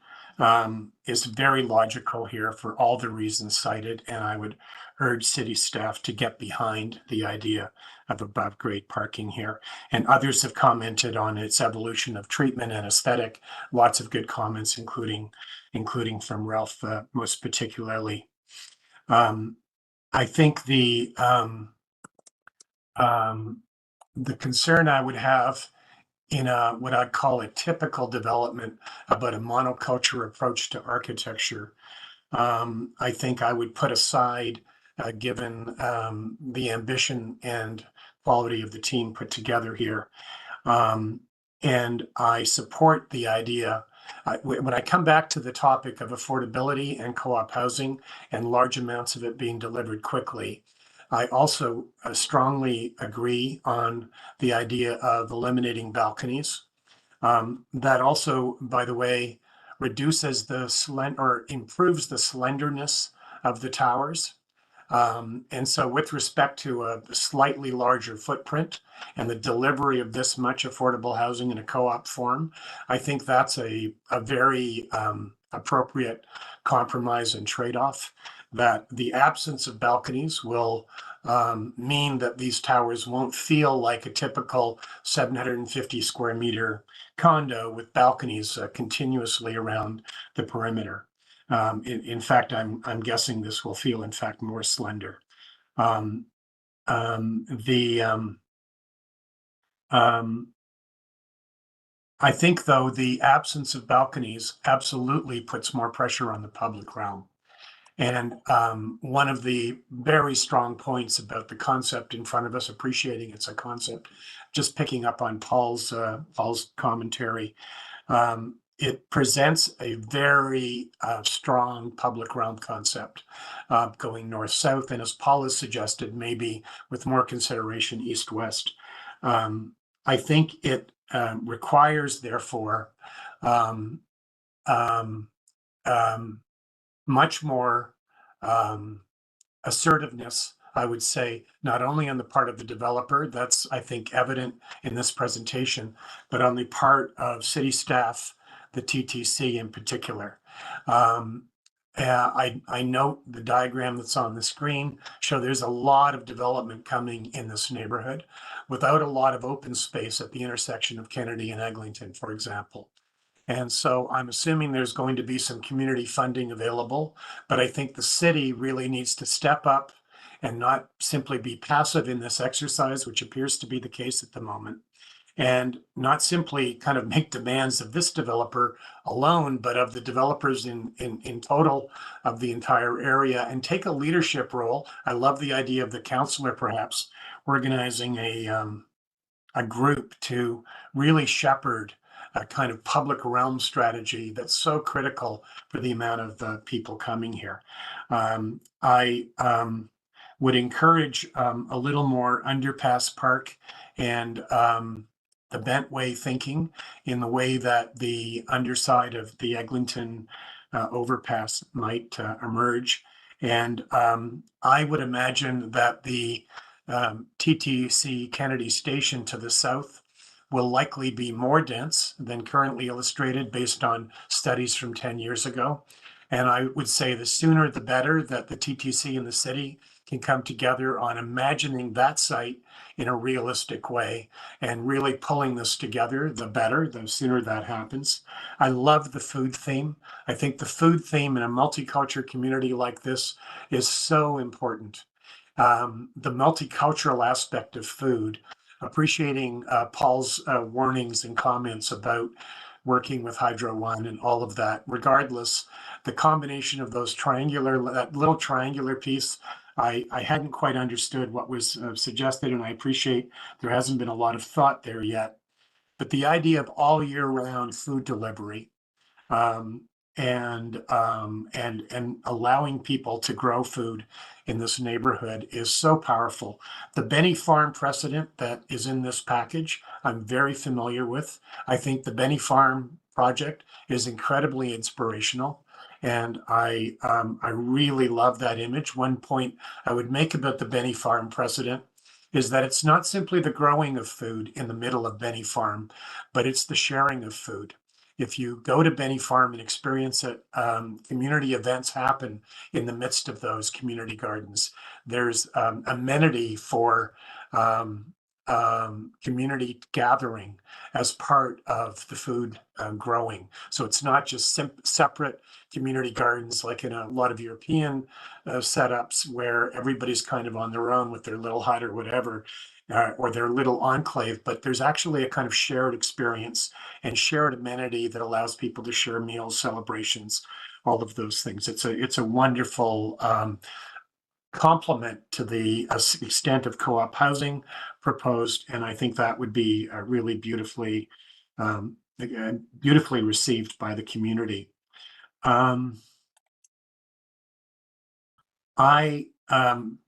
is very logical here for all the reasons cited. And I would urge city staff to get behind the idea of above grade parking here. And others have commented on its evolution of treatment and aesthetic. Lots of good comments, including from Ralph, most particularly. I think the concern I would have in what I'd call a typical development about a monoculture approach to architecture, I think I would put aside, given the ambition and quality of the team put together here. And I support the idea. When I come back to the topic of affordability and co-op housing and large amounts of it being delivered quickly, I also strongly agree on the idea of eliminating balconies. That also, by the way, reduces or improves the slenderness of the towers. And so with respect to a slightly larger footprint and the delivery of this much affordable housing in a co-op form, I think that's a very appropriate compromise and trade-off. That the absence of balconies will mean that these towers won't feel like a typical 750 square meter condo with balconies continuously around the perimeter. In fact, I'm guessing this will feel, in fact, more slender. I think, though, the absence of balconies absolutely puts more pressure on the public realm. And one of the very strong points about the concept in front of us, appreciating it's a concept, just picking up on Paul's commentary, it presents a very strong public realm concept going north-south, and as Paul has suggested, maybe with more consideration east-west. I think it requires, therefore, much more assertiveness, I would say, not only on the part of the developer, that's, I think, evident in this presentation, but on the part of city staff, the TTC in particular. I note the diagram that's on the screen show there's a lot of development coming in this neighborhood without a lot of open space at the intersection of Kennedy and Eglinton, for example. And so I'm assuming there's going to be some community funding available, but I think the city really needs to step up and not simply be passive in this exercise, which appears to be the case at the moment, and not simply kind of make demands of this developer alone, but of the developers in total of the entire area, and take a leadership role. I love the idea of the councillor perhaps organizing a group to really shepherd kind of public realm strategy that's so critical for the amount of people coming here. I would encourage a little more underpass park and the Bentway thinking in the way that the underside of the Eglinton overpass might emerge. And I would imagine that the TTC Kennedy Station to the south will likely be more dense than currently illustrated based on studies from 10 years ago. And I would say the sooner the better that the TTC and the city can come together on imagining that site in a realistic way and really pulling this together, the better, the sooner that happens. I love the food theme. I think the food theme in a multicultural community like this is so important. The multicultural aspect of food, appreciating Paul's warnings and comments about working with Hydro One and all of that. Regardless, the combination of those that little triangular piece, I hadn't quite understood what was suggested, and I appreciate there hasn't been a lot of thought there yet. But the idea of all year round food delivery um, and allowing people to grow food in this neighborhood is so powerful. The Benny Farm precedent that is in this package, I'm very familiar with. I think the Benny Farm project is incredibly inspirational. And I really love that image. One point I would make about the Benny Farm precedent is that it's not simply the growing of food in the middle of Benny Farm, but it's the sharing of food. If you go to Benny Farm and experience it, community events happen in the midst of those community gardens. There's amenity for community gathering as part of the food growing. So it's not just separate community gardens like in a lot of European setups where everybody's kind of on their own with their little hut or whatever, or their little enclave, but there's actually a kind of shared experience and shared amenity that allows people to share meals, celebrations, all of those things. It's a wonderful complement to the extent of co-op housing proposed, and I think that would be really beautifully received by the community. I,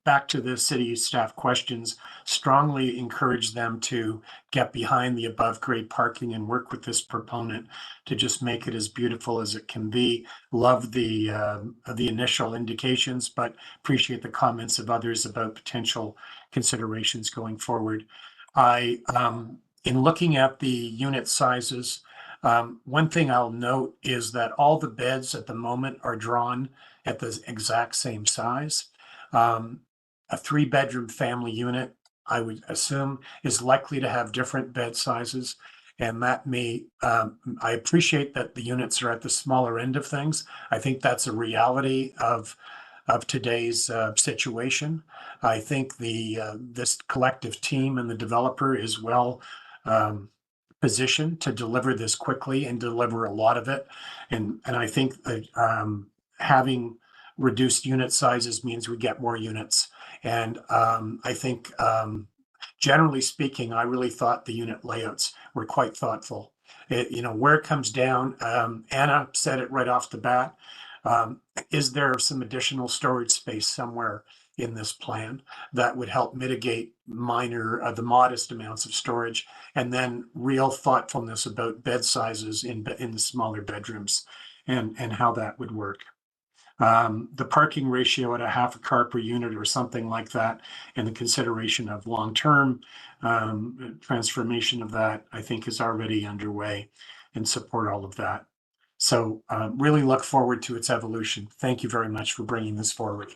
back to the city staff questions, strongly encourage them to get behind the above grade parking and work with this proponent to just make it as beautiful as it can be. Love the initial indications, but appreciate the comments of others about potential considerations going forward. In looking at the unit sizes, one thing I'll note is that all the beds at the moment are drawn at the exact same size. A 3-bedroom family unit, I would assume, is likely to have different bed sizes. And that may, I appreciate that the units are at the smaller end of things. I think that's a reality of today's situation. I think this collective team and the developer is well positioned to deliver this quickly and deliver a lot of it. And I think that having reduced unit sizes means we get more units. And I think, generally speaking, I really thought the unit layouts were quite thoughtful. Where it comes down, Anna said it right off the bat. Is there some additional storage space somewhere in this plan that would help mitigate the modest amounts of storage, and then real thoughtfulness about bed sizes in the smaller bedrooms and how that would work. The parking ratio at a half a car per unit or something like that, and the consideration of long-term transformation of that, I think is already underway, and support all of that. So really look forward to its evolution. Thank you very much for bringing this forward.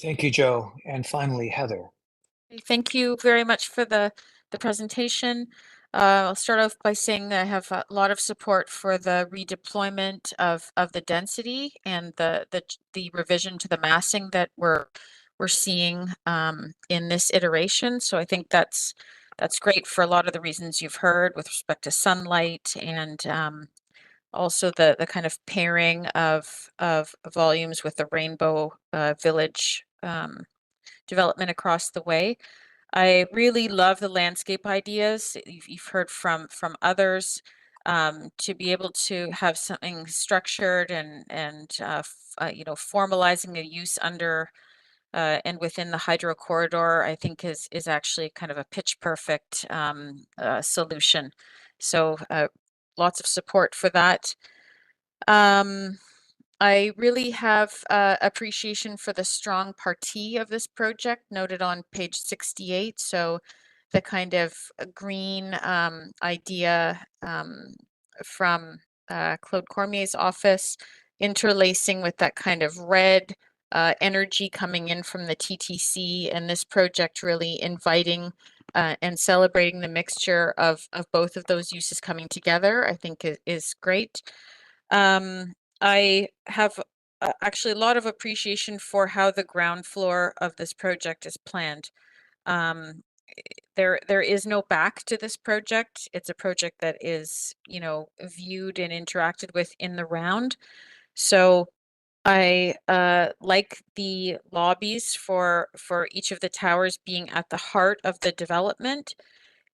Thank you, Joe. And finally, Heather. Thank you very much for the presentation. I'll start off by saying I have a lot of support for the redeployment of the density and the revision to the massing that we're seeing in this iteration. So I think that's great for a lot of the reasons you've heard with respect to sunlight and also the kind of pairing of volumes with the Rainbow Village development across the way. I really love the landscape ideas you've heard from others. To be able to have something structured and you know, formalizing a use under and within the hydro corridor, I think is actually kind of a pitch perfect solution. So lots of support for that. I really have appreciation for the strong parti of this project noted on page 68. So the kind of green idea from Claude Cormier's office, interlacing with that kind of red energy coming in from the TTC, and this project really inviting and celebrating the mixture of both of those uses coming together, I think is great. I have actually a lot of appreciation for how the ground floor of this project is planned. There is no back to this project. It's a project that is, you know, viewed and interacted with in the round. So I like the lobbies for each of the towers being at the heart of the development,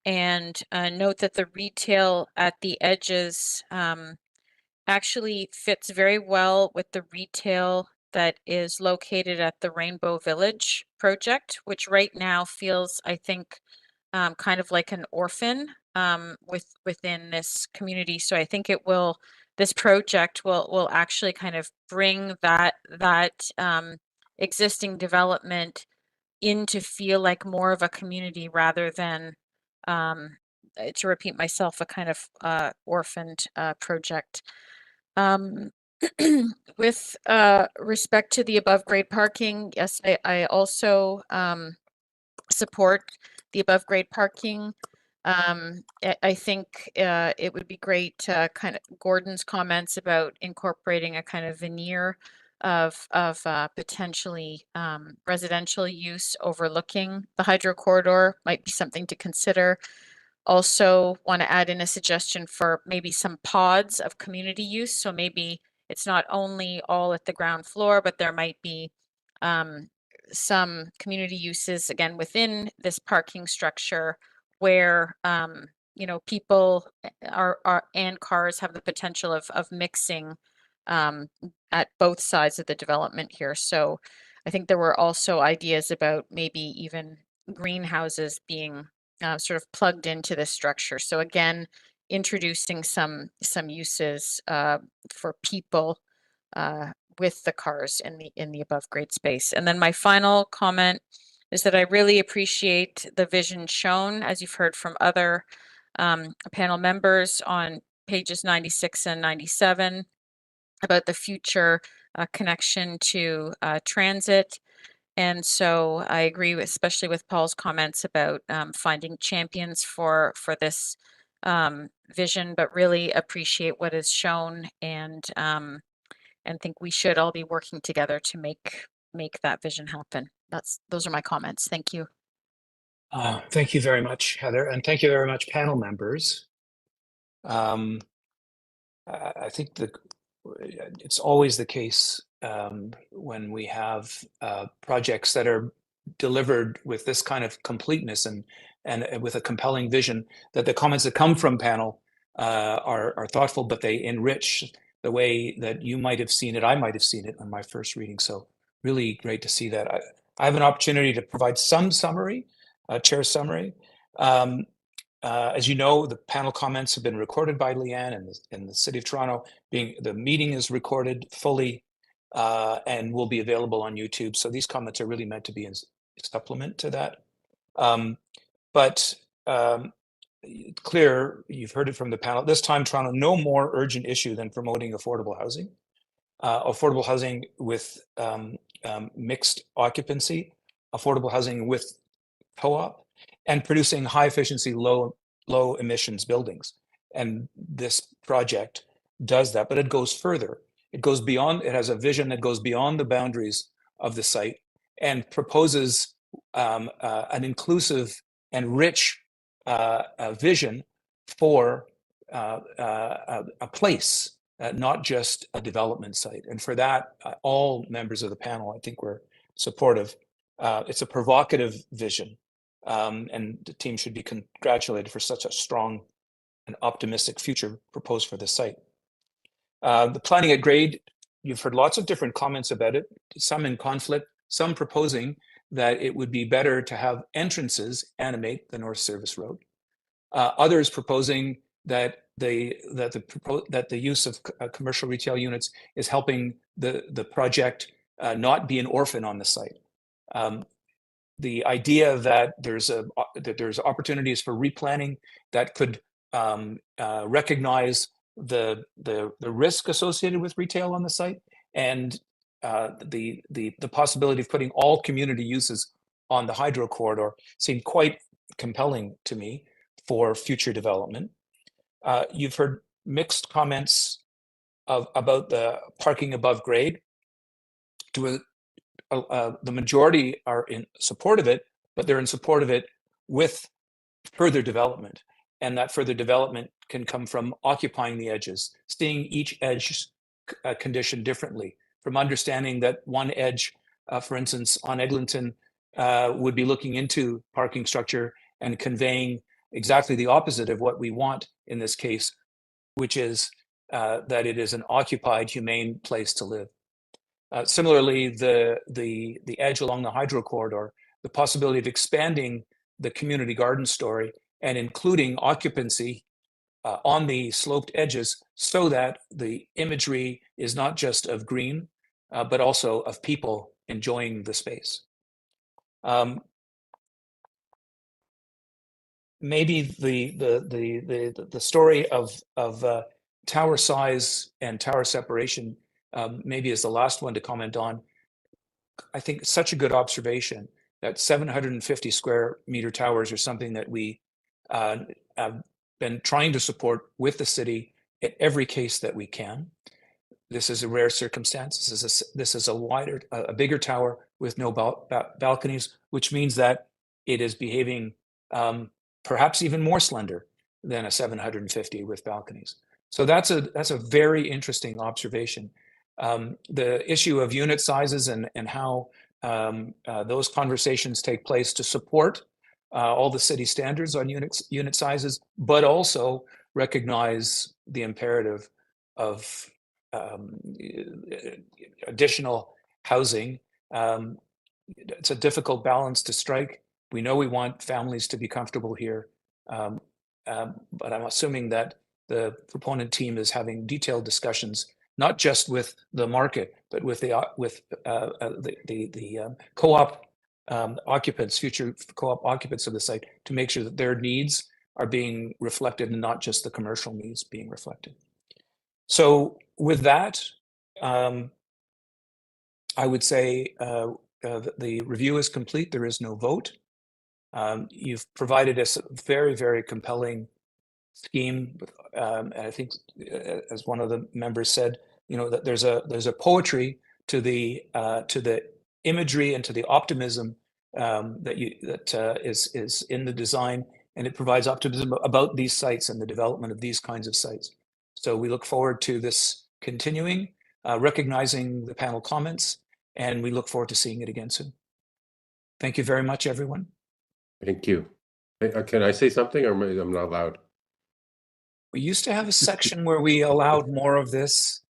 and note that the retail at the edges actually fits very well with the retail that is located at the Rainbow Village project, which right now feels, I think, kind of like an orphan within this community. So I think this project will actually kind of bring that existing development in to feel like more of a community rather than, to repeat myself, a kind of orphaned project. With respect to the above grade parking, yes, I also support the above grade parking. I think it would be great, kind of Gordon's comments about incorporating a kind of veneer of potentially residential use overlooking the hydro corridor might be something to consider. Also want to add in a suggestion for maybe some pods of community use. So maybe it's not only all at the ground floor, but there might be some community uses again within this parking structure where you know, people are and cars have the potential of mixing at both sides of the development here. So I think there were also ideas about maybe even greenhouses being sort of plugged into this structure. So again, introducing some uses for people with the cars in the above grade space. And then my final comment is that I really appreciate the vision shown, as you've heard from other panel members on pages 96 and 97 about the future connection to transit. And so I agree with, especially with Paul's comments about finding champions for this vision, but really appreciate what is shown and think we should all be working together to make that vision happen. Those are my comments. Thank you. Thank you very much, Heather, and thank you very much, panel members. I think it's always the case when we have projects that are delivered with this kind of completeness and with a compelling vision, that the comments that come from panel are thoughtful, but they enrich the way that you might have seen it. I might have seen it on my first reading. So really great to see that. I have an opportunity to provide some summary, chair summary. As you know, the panel comments have been recorded by Leanne in the City of Toronto. The meeting is recorded fully and will be available on YouTube. So these comments are really meant to be in supplement to that. Clear, you've heard it from the panel. This time, Toronto, no more urgent issue than promoting affordable housing. Affordable housing with mixed occupancy, affordable housing with co-op, and producing high efficiency, low emissions buildings. And this project does that, but it goes further. It goes beyond, it has a vision that goes beyond the boundaries of the site and proposes an inclusive and rich vision for a place, not just a development site. And for that, all members of the panel, I think, were supportive. It's a provocative vision. and the team should be congratulated for such a strong and optimistic future proposed for the site. The planning at grade, you've heard lots of different comments about it, some in conflict, some proposing that it would be better to have entrances animate the North Service Road. Others proposing that the use of commercial retail units is helping the project not be an orphan on the site. The idea that there's opportunities for replanning that could recognize the risk associated with retail on the site, and the possibility of putting all community uses on the hydro corridor seemed quite compelling to me for future development. You've heard mixed comments about the parking above grade. The majority are in support of it, but they're in support of it with further development. And that further development can come from occupying the edges, seeing each edge condition differently, from understanding that one edge, for instance, on Eglinton, would be looking into parking structure and conveying exactly the opposite of what we want in this case, which is that it is an occupied, humane place to live. Similarly, the edge along the hydro corridor, the possibility of expanding the community garden story and including occupancy on the sloped edges so that the imagery is not just of green, but also of people enjoying the space. Maybe the story of tower size and tower separation maybe is the last one to comment on. I think such a good observation that 750 square meter towers are something that we have been trying to support with the city in every case that we can. This is a rare circumstance. This is a bigger tower with no balconies, which means that it is behaving perhaps even more slender than a 750 with balconies. So that's a very interesting observation. The issue of unit sizes and how those conversations take place to support all the city standards on unit sizes, but also recognize the imperative of additional housing. It's a difficult balance to strike. We know we want families to be comfortable here, but I'm assuming that the proponent team is having detailed discussions, not just with the market, but with the co-op occupants, future co-op occupants of the site, to make sure that their needs are being reflected and not just the commercial needs being reflected. So with that, I would say the review is complete. There is no vote. You've provided us a very, very compelling scheme. And I think, as one of the members said, that there's a poetry to the imagery and to the optimism that is in the design, and it provides optimism about these sites and the development of these kinds of sites. So we look forward to this continuing, recognizing the panel comments, and we look forward to seeing it again soon. Thank you very much, everyone. Thank you. Can I say something, or I'm not allowed? We used to have a section where we allowed more of this.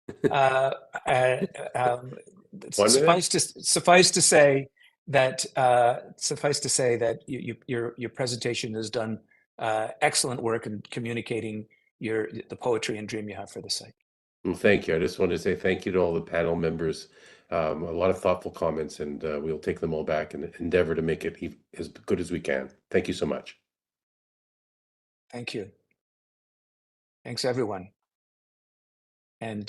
Suffice to say that your presentation has done excellent work in communicating the poetry and dream you have for the site. Well, thank you. I just wanted to say thank you to all the panel members. A lot of thoughtful comments, and we'll take them all back and endeavor to make it as good as we can. Thank you so much. Thank you. Thanks, everyone. And